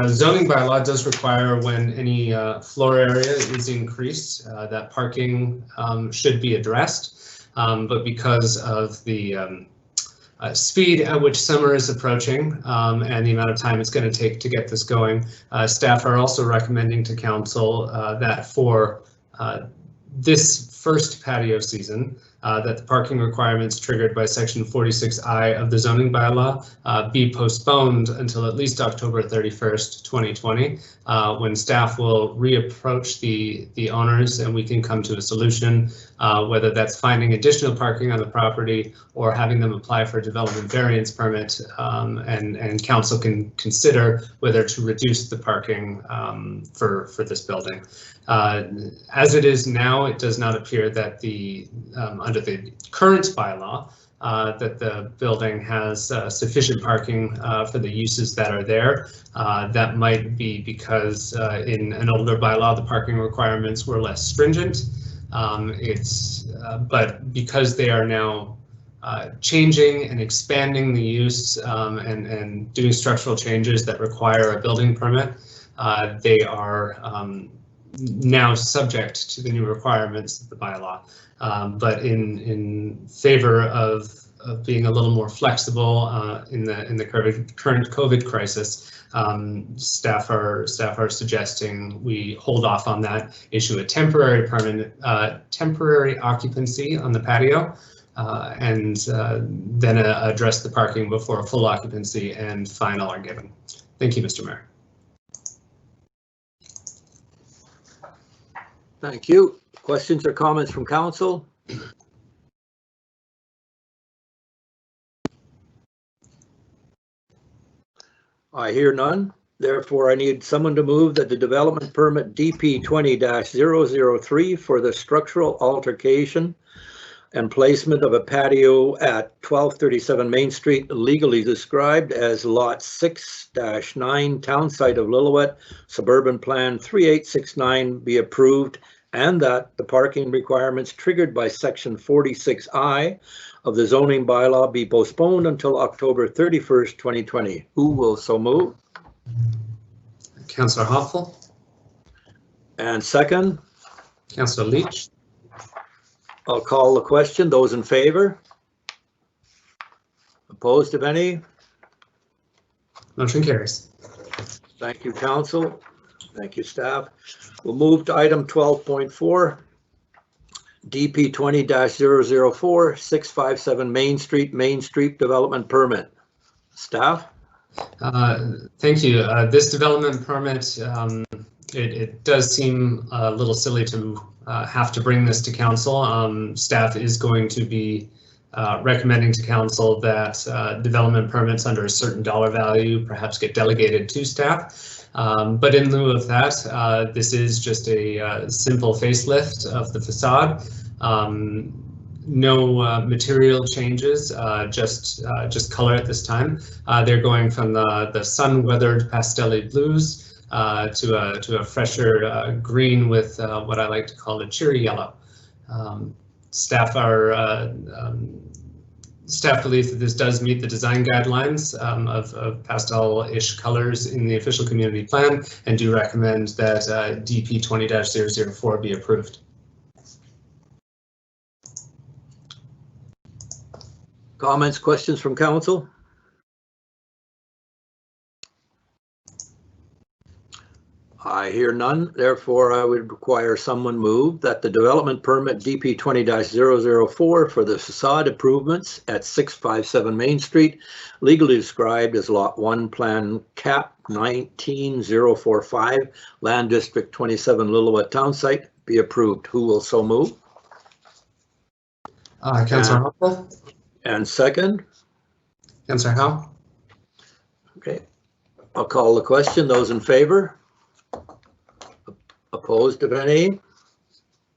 zoning bylaw does require when any floor area is increased, that parking should be addressed, but because of the speed at which summer is approaching and the amount of time it's going to take to get this going, staff are also recommending to council that for this first patio season, that the parking requirements triggered by section 46I of the zoning bylaw be postponed until at least October 31st, 2020, when staff will reapproach the owners and we can come to a solution, whether that's finding additional parking on the property or having them apply for a development variance permit, and council can consider whether to reduce the parking for this building. As it is now, it does not appear that the under the current bylaw that the building has sufficient parking for the uses that are there. That might be because in an older bylaw the parking requirements were less stringent. But because they are now changing and expanding the use and doing structural changes that require a building permit, they are now subject to the new requirements of the bylaw, but in favor of being a little more flexible in the current COVID crisis. Staff are suggesting we hold off on that, issue a temporary occupancy on the patio, and then address the parking before a full occupancy and final are given. Thank you, Mr. Mayor. Thank you. Questions or comments from council? I hear none. Therefore, I need someone to move that the development permit DP 20-003 for the structural altercation and placement of a patio at 1237 Main Street, legally described as Lot 6-9, Town Site of Lillooet, Suburban Plan 3869, be approved, and that the parking requirements triggered by Section 46I of the zoning bylaw be postponed until October 31st, 2020. Who will so move? Councillor Hoffel. And second? Councillor Leach. I'll call the question. Those in favor? Opposed, if any? Motion carries. Thank you, council. Thank you, staff. We'll move to item 12.4. DP 20-004, 657 Main Street Development Permit. Staff? Thank you. This development permit, it does seem a little silly to have to bring this to council. Staff is going to be recommending to council that development permits under a certain dollar value perhaps get delegated to staff. But in lieu of that, this is just a simple facelift of the facade. No material changes, just color at this time. They're going from the sun-weathered pastel blues to a fresher green with what I like to call a cheery yellow. Staff believes that this does meet the design guidelines of pastel-ish colors in the official community plan and do recommend that DP 20-004 be approved. Comments, questions from council? I hear none, therefore I would require someone move that the development permit DP 20-004 for the facade improvements at 657 Main Street, legally described as Lot 1, Plan Cap 19045, Land District 27, Lillooet Town Site, be approved. Who will so move? Councillor Hoppel? And second? Councillor Howe? Okay, I'll call the question. Those in favor? Opposed, if any?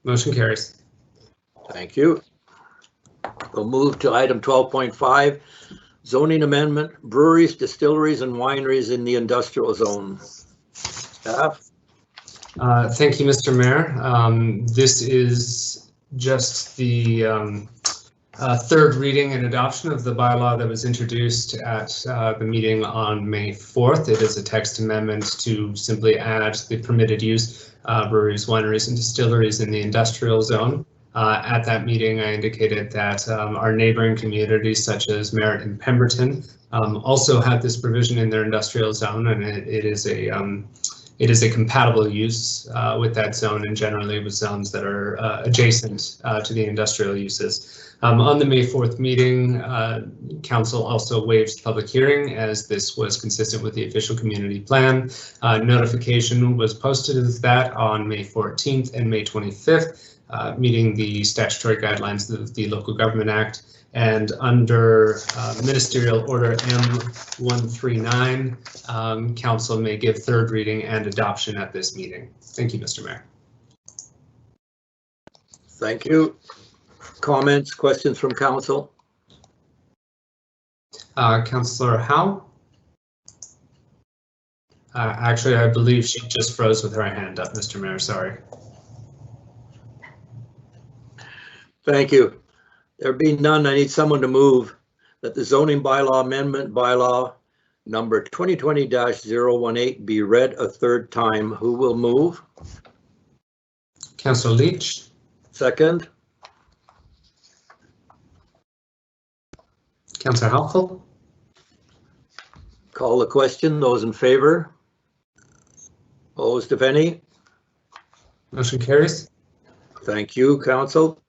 Motion carries. Thank you. We'll move to item 12.5, zoning amendment, breweries, distilleries, and wineries in the industrial zone. Staff? Thank you, Mr. Mayor. This is just the third reading and adoption of the bylaw that was introduced at the meeting on May 4th. It is a text amendment to simply add the permitted use breweries, wineries, and distilleries in the industrial zone. At that meeting, I indicated that our neighboring communities such as Merritt and Pemberton also have this provision in their industrial zone, and it is a compatible use with that zone and generally with zones that are adjacent to the industrial uses. On the May 4th meeting, council also waived public hearing as this was consistent with the official community plan. Notification was posted of that on May 14th and May 25th, meeting the statutory guidelines of the Local Government Act. And under Ministerial Order M139, council may give third reading and adoption at this meeting. Thank you, Mr. Mayor. Thank you. Comments, questions from council? Councillor Howe? Actually, I believe she just froze with her hand up, Mr. Mayor, sorry. Thank you. There being none, I need someone to move that the zoning bylaw amendment bylaw number 2020-018 be read a third time. Who will move? Councillor Leach? Second? Councillor Halfel? Call the question. Those in favor? Opposed, if any? Motion carries. Thank you, council.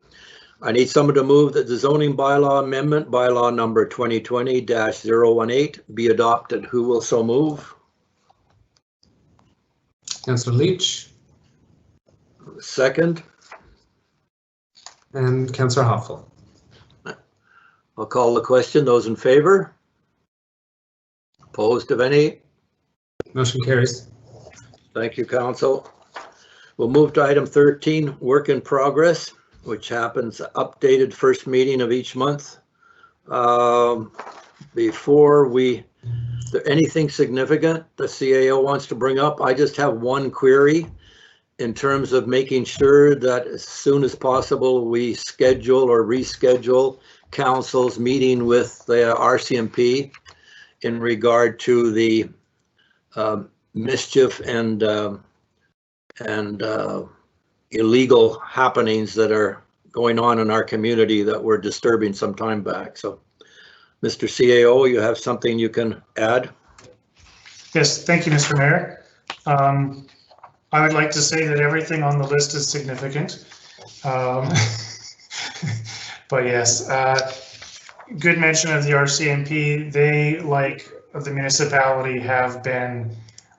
I need someone to move that the zoning bylaw amendment bylaw number 2020-018 be adopted. Who will so move? Councillor Leach? Second? And Councillor Halfel? I'll call the question. Those in favor? Opposed, if any? Motion carries. Thank you, council. We'll move to item 13, work in progress, which happens updated first meeting of each month. Before is there anything significant the CAO wants to bring up? I just have one query in terms of making sure that as soon as possible we schedule or reschedule council's meeting with the RCMP in regard to the mischief and illegal happenings that are going on in our community that were disturbing some time back. So, Mr. CAO, you have something you can add? Yes, thank you, Mr. Mayor. I would like to say that everything on the list is significant. But yes, good mention of the RCMP. They, like the municipality, have been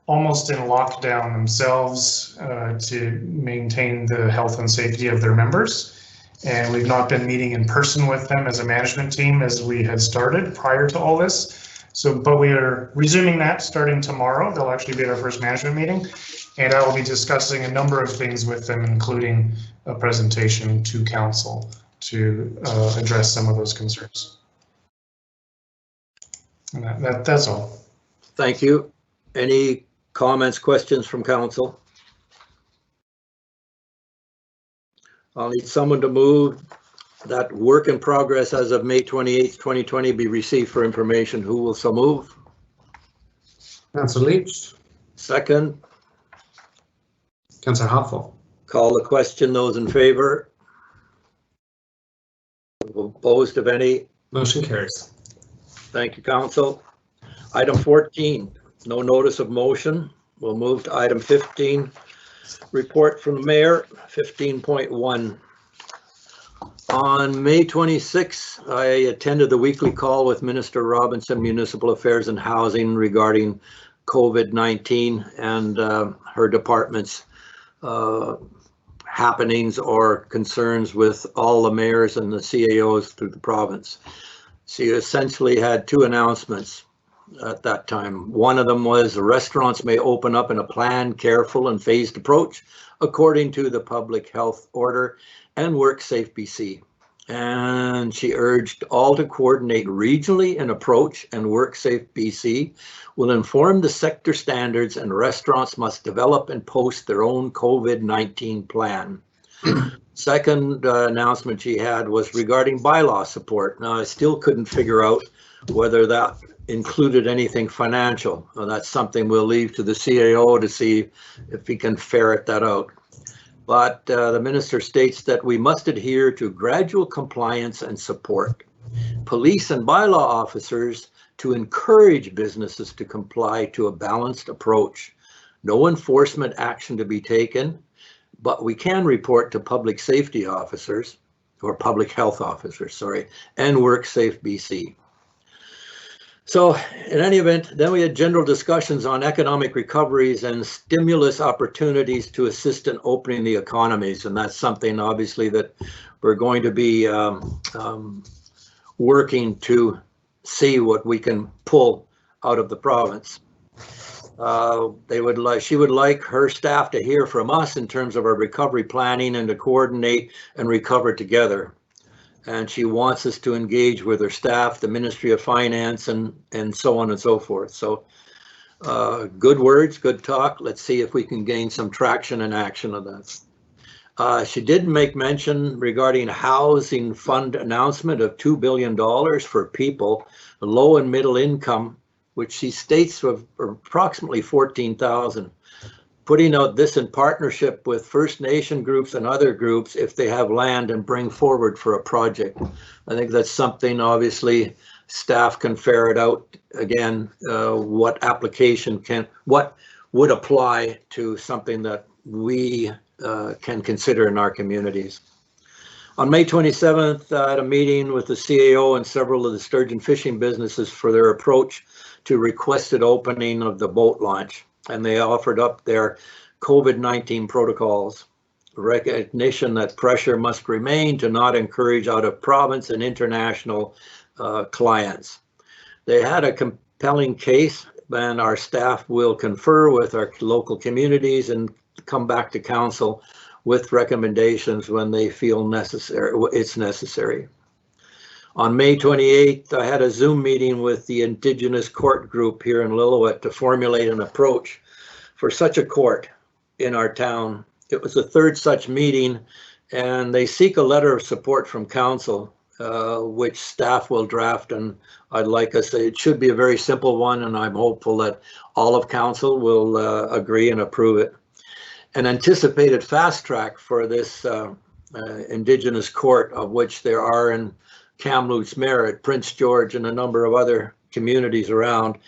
almost in lockdown themselves to maintain the health and safety of their members. And we've not been meeting in person with them as a management team as we had started prior to all this. So, but we are resuming that starting tomorrow. They'll actually be at our first management meeting. And I will be discussing a number of things with them, including a presentation to council to address some of those concerns. And that's all. Thank you. Any comments, questions from council? I'll need someone to move that work in progress as of May 28th, 2020 be received for information. Who will so move? Councillor Leach. Second. Councillor Hopful. Call the question. Those in favor? Opposed, of any? Motion carries. Thank you, council. Item 14, no notice of motion. We'll move to item 15, report from the mayor. 15.1. On May 26, I attended the weekly call with Minister Robinson, Municipal Affairs and Housing, regarding COVID-19 and her department's happenings or concerns with all the mayors and the CAOs through the province. She essentially had two announcements at that time. One of them was restaurants may open up in a planned, careful and phased approach according to the public health order and WorkSafe BC. And she urged all to coordinate regionally in approach, and WorkSafe BC will inform the sector standards, and restaurants must develop and post their own COVID-19 plan. Second announcement she had was regarding bylaw support. Now, I still couldn't figure out whether that included anything financial. Well, that's something we'll leave to the CAO to see if he can ferret that out. But the minister states that we must adhere to gradual compliance and support police and bylaw officers to encourage businesses to comply to a balanced approach. No enforcement action to be taken, but we can report to public safety officers, or public health officers, sorry, and WorkSafe BC. So in any event, then we had general discussions on economic recoveries and stimulus opportunities to assist in opening the economies. And that's something obviously that we're going to be working to see what we can pull out of the province. She would like her staff to hear from us in terms of our recovery planning and to coordinate and recover together. And she wants us to engage with her staff, the Ministry of Finance, and so on and so forth. So good words, good talk. Let's see if we can gain some traction and action of that. She did make mention regarding housing fund announcement of $2 billion for people low and middle income, which she states of approximately 14,000. Putting out this in partnership with First Nation groups and other groups if they have land and bring forward for a project. I think that's something obviously staff can ferret out again, what would apply to something that we can consider in our communities. On May 27th, I had a meeting with the CAO and several of the sturgeon fishing businesses for their approach to requested opening of the boat launch. And they offered up their COVID-19 protocols, recognition that pressure must remain to not encourage out of province and international clients. They had a compelling case, and our staff will confer with our local communities and come back to council with recommendations when they feel it's necessary. On May 28th, I had a Zoom meeting with the Indigenous Court Group here in Lillooet to formulate an approach for such a court in our town. It was the third such meeting, and they seek a letter of support from council, which staff will draft, and I'd like us to, it should be a very simple one, and I'm hopeful that all of council will agree and approve it. An anticipated fast track for this Indigenous court, of which there are in Kamloops, Merritt, Prince George, and a number of other communities around,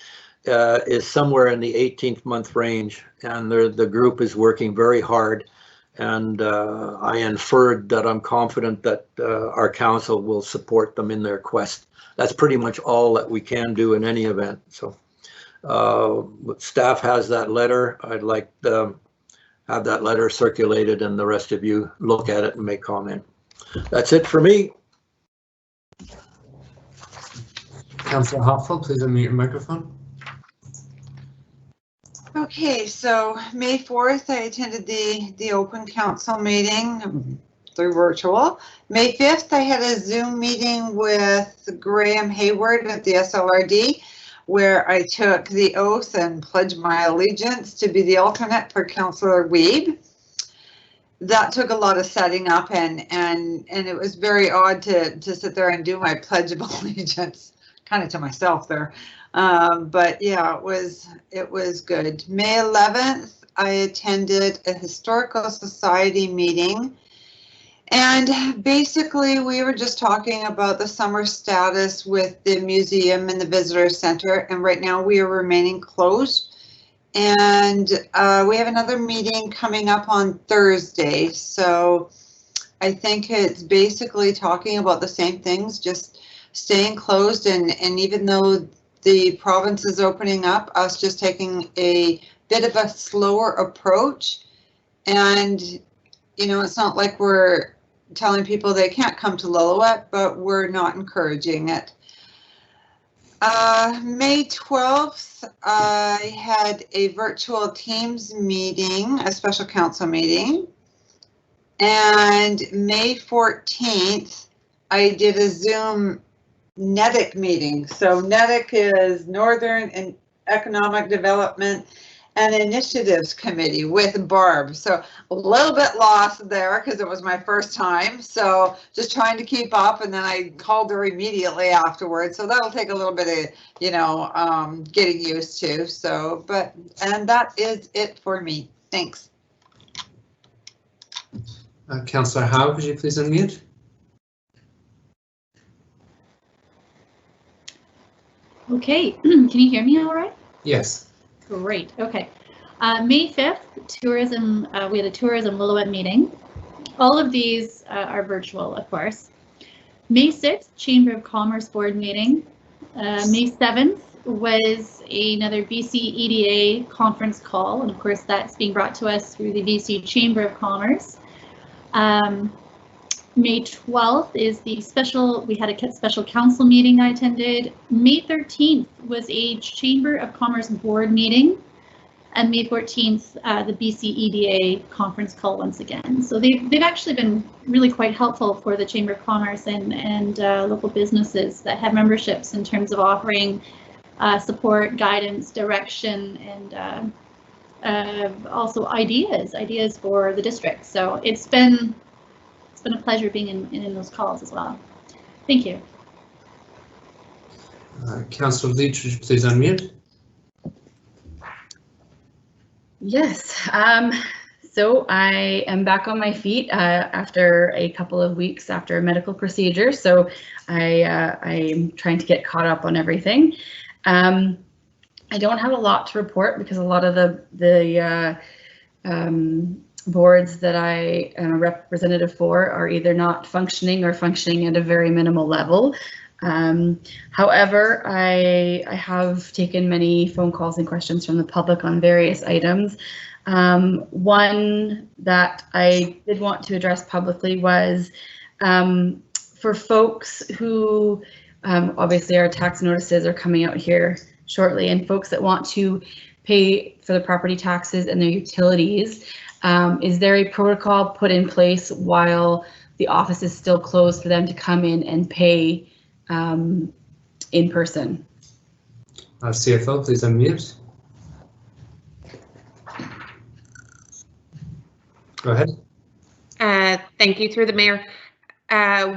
is somewhere in the 18th month range, and the group is working very hard. And I inferred that I'm confident that our council will support them in their quest. That's pretty much all that we can do in any event. So staff has that letter. I'd like to have that letter circulated and the rest of you look at it and make comment. That's it for me. Councillor Hoffel, please unmute your microphone. Okay, so May 4th, I attended the open council meeting through virtual. May 5th, I had a Zoom meeting with Graham Hayward at the SLRD, where I took the oath and pledged my allegiance to be the alternate for Councillor Wiebe. That took a lot of setting up, and it was very odd to sit there and do my pledge of allegiance, kind of to myself there. But yeah, it was good. May 11th, I attended a historical society meeting, and basically we were just talking about the summer status with the museum and the visitor center, and right now we are remaining closed. And we have another meeting coming up on Thursday, so I think it's basically talking about the same things, just staying closed, and even though the province is opening up, us just taking a bit of a slower approach. And, you know, it's not like we're telling people they can't come to Lillooet, but we're not encouraging it. May 12th, I had a virtual Teams meeting, a special council meeting. And May 14th, I did a Zoom NEDIC meeting. So NEDIC is Northern and Economic Development and Initiatives Committee with Barb. So a little bit lost there because it was my first time. So just trying to keep up, and then I called her immediately afterwards. So that'll take a little bit of, you know, getting used to. So, and that is it for me. Thanks. Councillor Howe, could you please unmute? Okay, can you hear me all right? Yes. Great, okay. May 5th, tourism, we had a tourism Lillooet meeting. All of these are virtual, of course. May 6th, Chamber of Commerce Board meeting. May 7th was another BC EDA conference call, and of course that's being brought to us through the BC Chamber of Commerce. May 12th is we had a special council meeting I attended. May 13th was a Chamber of Commerce board meeting. And May 14th, the BC EDA conference call once again. So they've actually been really quite helpful for the Chamber of Commerce and local businesses that have memberships in terms of offering support, guidance, direction, and also ideas for the district. So it's been a pleasure being in those calls as well. Thank you. Councillor Leach, would you please unmute? Yes, so I am back on my feet after a couple of weeks after a medical procedure. So I'm trying to get caught up on everything. I don't have a lot to report because a lot of the boards that I am a representative for are either not functioning or functioning at a very minimal level. However, I have taken many phone calls and questions from the public on various items. One that I did want to address publicly was for folks who obviously our tax notices are coming out here shortly, and folks that want to pay for the property taxes and their utilities. Is there a protocol put in place while the office is still closed for them to come in and pay in person? CFO, please unmute. Go ahead. Thank you, through the mayor.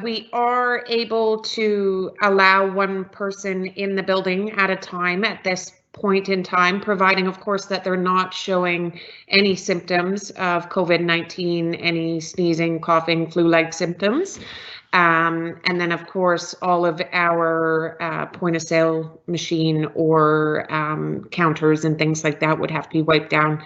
We are able to allow one person in the building at a time at this point in time, providing, of course, that they're not showing any symptoms of COVID-19, any sneezing, coughing, flu-like symptoms. And then, of course, all of our point of sale machine or counters and things like that would have to be wiped down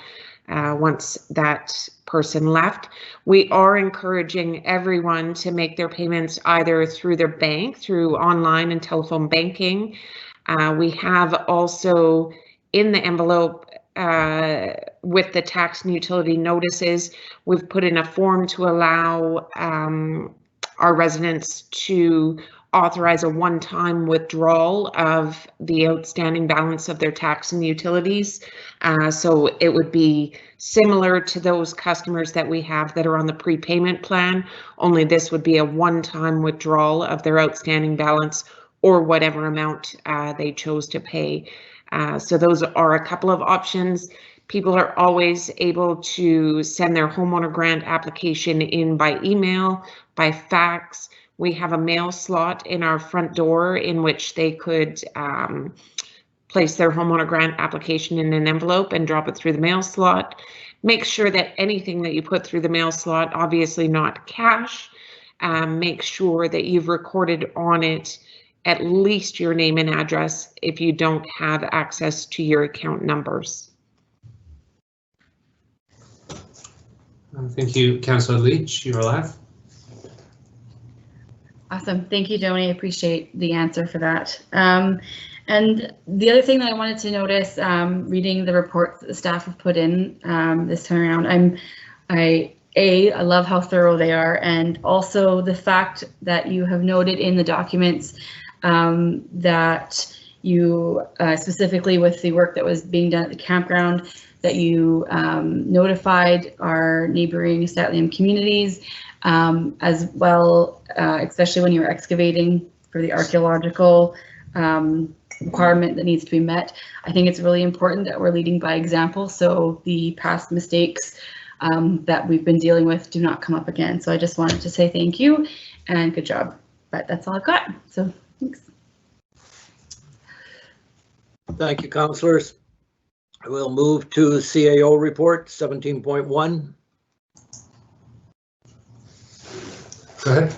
once that person left. We are encouraging everyone to make their payments either through their bank, through online and telephone banking. We have also in the envelope with the tax and utility notices, we've put in a form to allow our residents to authorize a one-time withdrawal of the outstanding balance of their tax and utilities. So it would be similar to those customers that we have that are on the prepayment plan, only this would be a one-time withdrawal of their outstanding balance or whatever amount they chose to pay. So those are a couple of options. People are always able to send their homeowner grant application in by email, by fax. We have a mail slot in our front door in which they could place their homeowner grant application in an envelope and drop it through the mail slot. Make sure that anything that you put through the mail slot, obviously not cash, make sure that you've recorded on it at least your name and address if you don't have access to your account numbers. Thank you, Councillor Leach. You're live. Awesome. Thank you, Joni. I appreciate the answer for that. And the other thing that I wanted to notice, reading the reports that the staff have put in this time around, I love how thorough they are, and also the fact that you have noted in the documents that you, specifically with the work that was being done at the campground, that you notified our neighboring Statlium communities, as well, especially when you were excavating for the archaeological requirement that needs to be met. I think it's really important that we're leading by example, so the past mistakes that we've been dealing with do not come up again. So I just wanted to say thank you and good job. But that's all I've got. So thanks. Thank you, councillors. I will move to CAO report 17.1. Go ahead.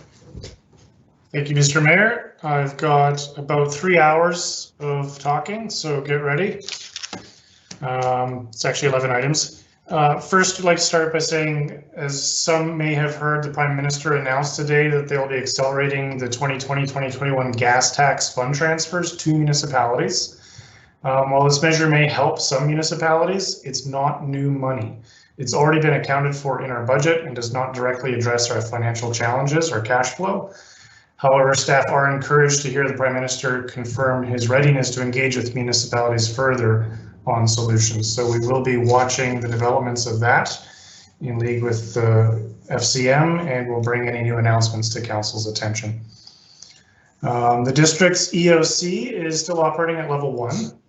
Thank you, Mr. Mayor. I've got about 3 hours of talking, so get ready. It's actually 11 items. First, I'd like to start by saying, as some may have heard, the Prime Minister announced today that they'll be accelerating the 2020-2021 gas tax fund transfers to municipalities. While this measure may help some municipalities, it's not new money. It's already been accounted for in our budget and does not directly address our financial challenges or cash flow. However, staff are encouraged to hear the Prime Minister confirm his readiness to engage with municipalities further on solutions. So we will be watching the developments of that in league with the FCM, and we'll bring any new announcements to Council's attention. The district's EOC is still operating at level 1.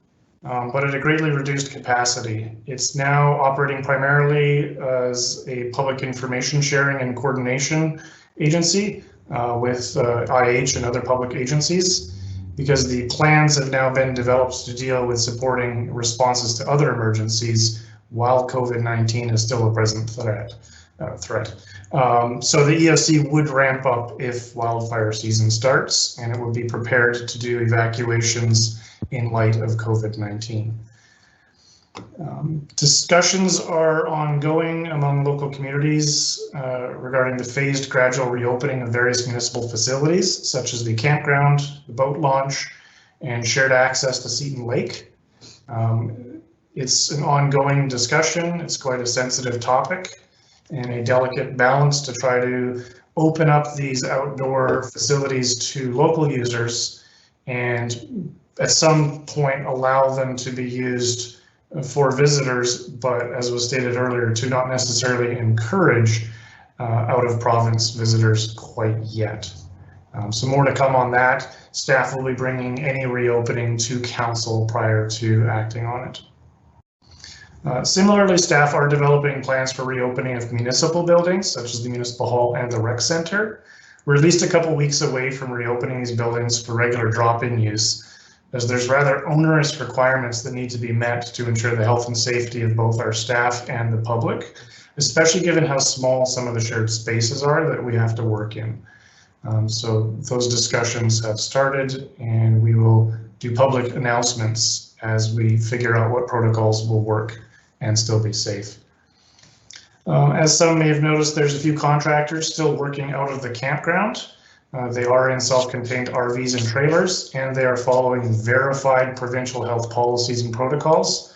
But at a greatly reduced capacity. It's now operating primarily as a public information sharing and coordination agency with IH and other public agencies, because the plans have now been developed to deal with supporting responses to other emergencies while COVID-19 is still a present threat. So the EOC would ramp up if wildfire season starts, and it would be prepared to do evacuations in light of COVID-19. Discussions are ongoing among local communities regarding the phased gradual reopening of various municipal facilities, such as the campground, the boat launch, and shared access to Seton Lake. It's an ongoing discussion. It's quite a sensitive topic and a delicate balance to try to open up these outdoor facilities to local users and at some point allow them to be used for visitors, but as was stated earlier, to not necessarily encourage out of province visitors quite yet. So more to come on that. Staff will be bringing any reopening to council prior to acting on it. Similarly, staff are developing plans for reopening of municipal buildings, such as the Municipal Hall and the Rec Center. We're at least a couple weeks away from reopening these buildings for regular drop-in use, as there's rather onerous requirements that need to be met to ensure the health and safety of both our staff and the public, especially given how small some of the shared spaces are that we have to work in. So those discussions have started, and we will do public announcements as we figure out what protocols will work and still be safe. As some may have noticed, there's a few contractors still working out of the campground. They are in self-contained RVs and trailers, and they are following verified provincial health policies and protocols.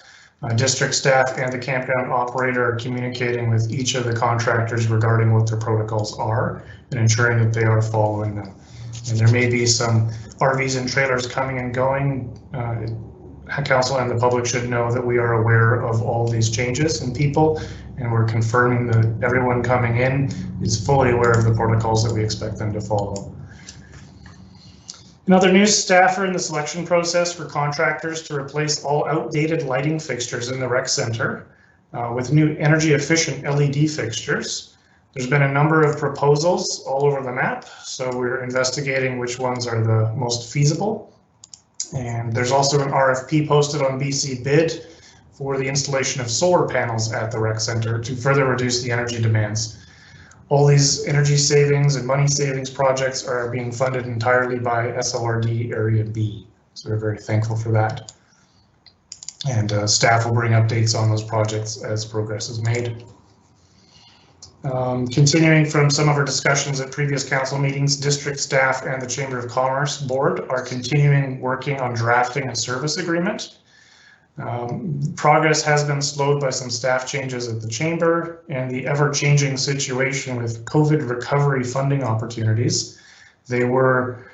District staff and the campground operator are communicating with each of the contractors regarding what their protocols are and ensuring that they are following them. And there may be some RVs and trailers coming and going. Council and the public should know that we are aware of all these changes in people, and we're confirming that everyone coming in is fully aware of the protocols that we expect them to follow. In other news, staff are in the selection process for contractors to replace all outdated lighting fixtures in the rec center with new energy efficient LED fixtures. There's been a number of proposals all over the map, so we're investigating which ones are the most feasible. And there's also an RFP posted on BC Bid for the installation of solar panels at the rec center to further reduce the energy demands. All these energy savings and money savings projects are being funded entirely by SLRD Area B. So we're very thankful for that. And staff will bring updates on those projects as progress is made. Continuing from some of our discussions at previous council meetings, district staff and the Chamber of Commerce board are continuing working on drafting a service agreement. Progress has been slowed by some staff changes at the chamber and the ever-changing situation with COVID recovery funding opportunities. They were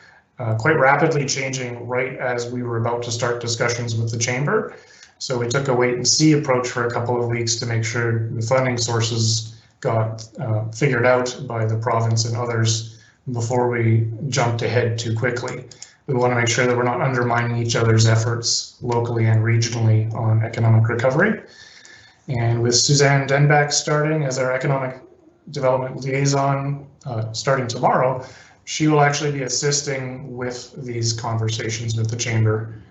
quite rapidly changing right as we were about to start discussions with the chamber. So we took a wait and see approach for a couple of weeks to make sure the funding sources got figured out by the province and others before we jumped ahead too quickly. We want to make sure that we're not undermining each other's efforts locally and regionally on economic recovery. And with Suzanne Denbach starting as our economic development liaison starting tomorrow, she will actually be assisting with these conversations with the chamber.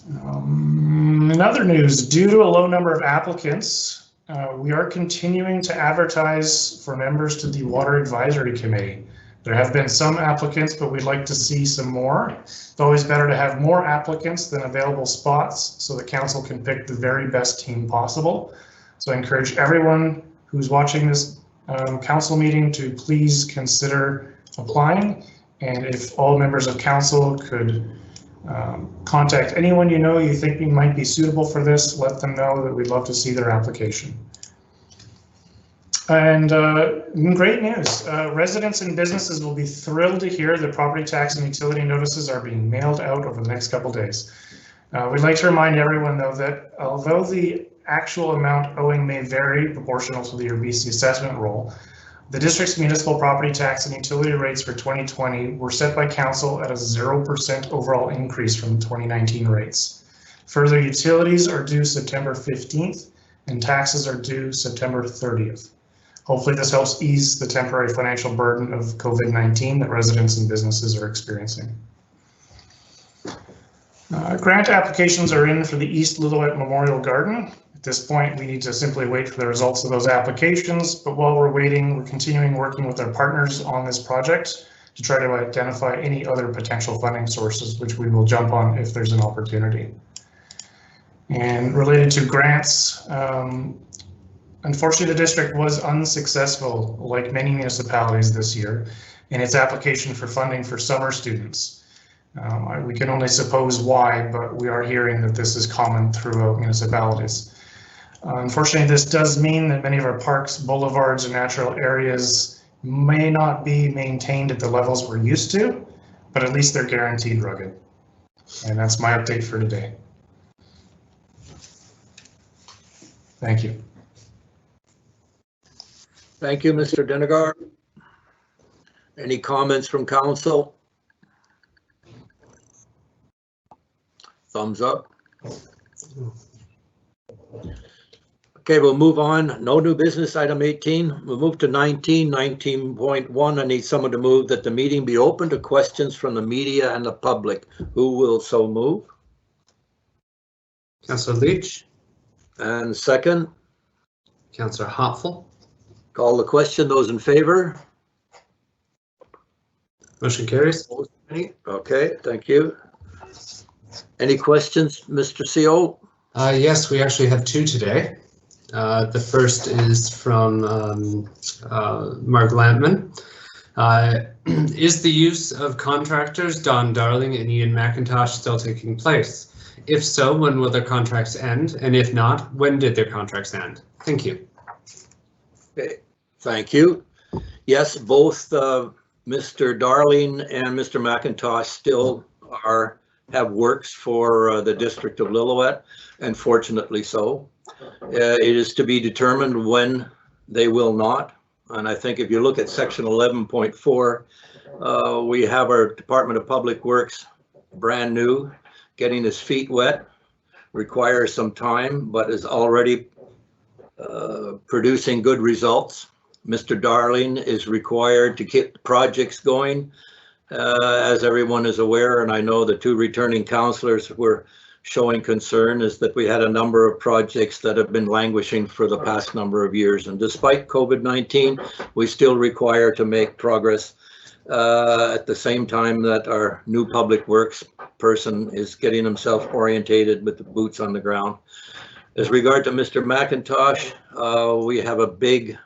In other news, due to a low number of applicants, we are continuing to advertise for members to the Water Advisory Committee. There have been some applicants, but we'd like to see some more. It's always better to have more applicants than available spots so the council can pick the very best team possible. So I encourage everyone who's watching this council meeting to please consider applying. And if all members of council could contact anyone you know you think might be suitable for this, let them know that we'd love to see their application. And great news, residents and businesses will be thrilled to hear that property tax and utility notices are being mailed out over the next couple days. We'd like to remind everyone though that although the actual amount owing may vary proportional to the BC assessment roll, the district's municipal property tax and utility rates for 2020 were set by council at a 0% overall increase from 2019 rates. Further, utilities are due September 15th and taxes are due September 30th. Hopefully this helps ease the temporary financial burden of COVID-19 that residents and businesses are experiencing. Grant applications are in for the East Lillooet Memorial Garden. At this point, we need to simply wait for the results of those applications, but while we're waiting, we're continuing working with our partners on this project to try to identify any other potential funding sources, which we will jump on if there's an opportunity. And related to grants, unfortunately, the district was unsuccessful, like many municipalities this year, in its application for funding for summer students. We can only suppose why, but we are hearing that this is common throughout municipalities. Unfortunately, this does mean that many of our parks, boulevards, and natural areas may not be maintained at the levels we're used to, but at least they're guaranteed rugged. And that's my update for today. Thank you. Thank you, Mr. Denegar. Any comments from council? Thumbs up. Okay, we'll move on. No new business, item 18. We'll move to 19.1. I need someone to move that the meeting be open to questions from the media and the public. Who will so move? Councillor Leach. And second? Councillor Hopful. Call the question. Those in favor? Motion carries. Okay, thank you. Any questions, Mr. CO? Yes, we actually have two today. The first is from Mark Lampman. Is the use of contractors Don Darling and Ian McIntosh still taking place? If so, when will their contracts end? And if not, when did their contracts end? Thank you. Okay, thank you. Yes, both Mr. Darling and Mr. McIntosh still have works for the District of Lillooet, and fortunately so. It is to be determined when they will not. And I think if you look at section 11.4, we have our Department of Public Works brand new, getting his feet wet, requires some time, but is already producing good results. Mr. Darling is required to get projects going, as everyone is aware, and I know the two returning councillors were showing concern, is that we had a number of projects that have been languishing for the past number of years. And despite COVID-19, we still require to make progress at the same time that our new public works person is getting himself orientated with the boots on the ground. As regard to Mr. McIntosh, we have a big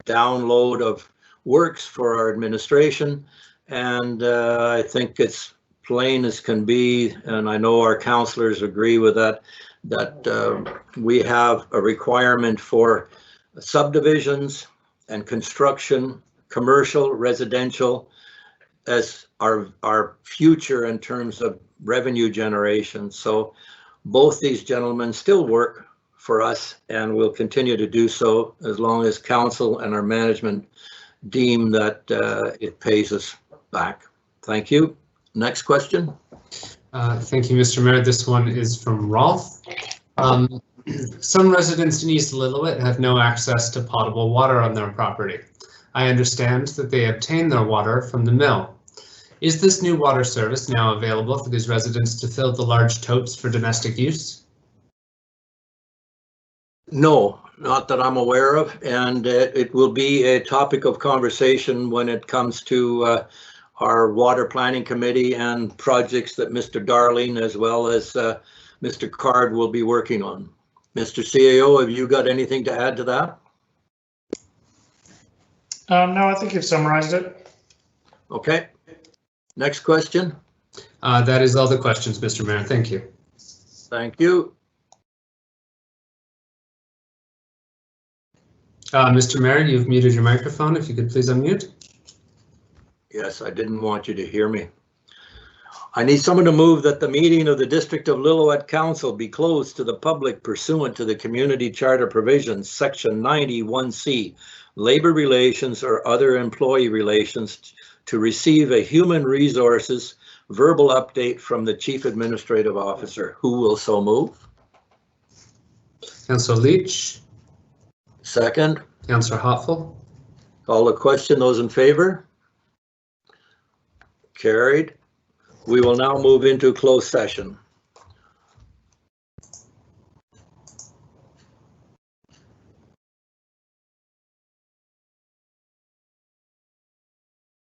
download of works for our administration, and I think it's plain as can be, and I know our councillors agree with that, that we have a requirement for subdivisions and construction, commercial, residential, as our future in terms of revenue generation. So both these gentlemen still work for us and will continue to do so as long as council and our management deem that it pays us back. Thank you. Next question. Thank you, Mr. Mayor. This one is from Rolf. Some residents in East Lillooet have no access to potable water on their property. I understand that they obtain their water from the mill. Is this new water service now available for these residents to fill the large totes for domestic use? No, not that I'm aware of, and it will be a topic of conversation when it comes to our water planning committee and projects that Mr. Darling as well as Mr. Card will be working on. Mr. CAO, have you got anything to add to that? No, I think you've summarized it. Okay. Next question. That is all the questions, Mr. Mayor. Thank you. Thank you. Mr. Mayor, you've muted your microphone. If you could please unmute. Yes, I didn't want you to hear me. I need someone to move that the meeting of the District of Lillooet Council be closed to the public pursuant to the Community Charter Provisions, Section 91C, Labor Relations or Other Employee Relations, to receive a human resources verbal update from the Chief Administrative Officer. Who will so move? Councillor Leach. Second. Councillor Hopful. Call the question. Those in favor? Carried. We will now move into closed session.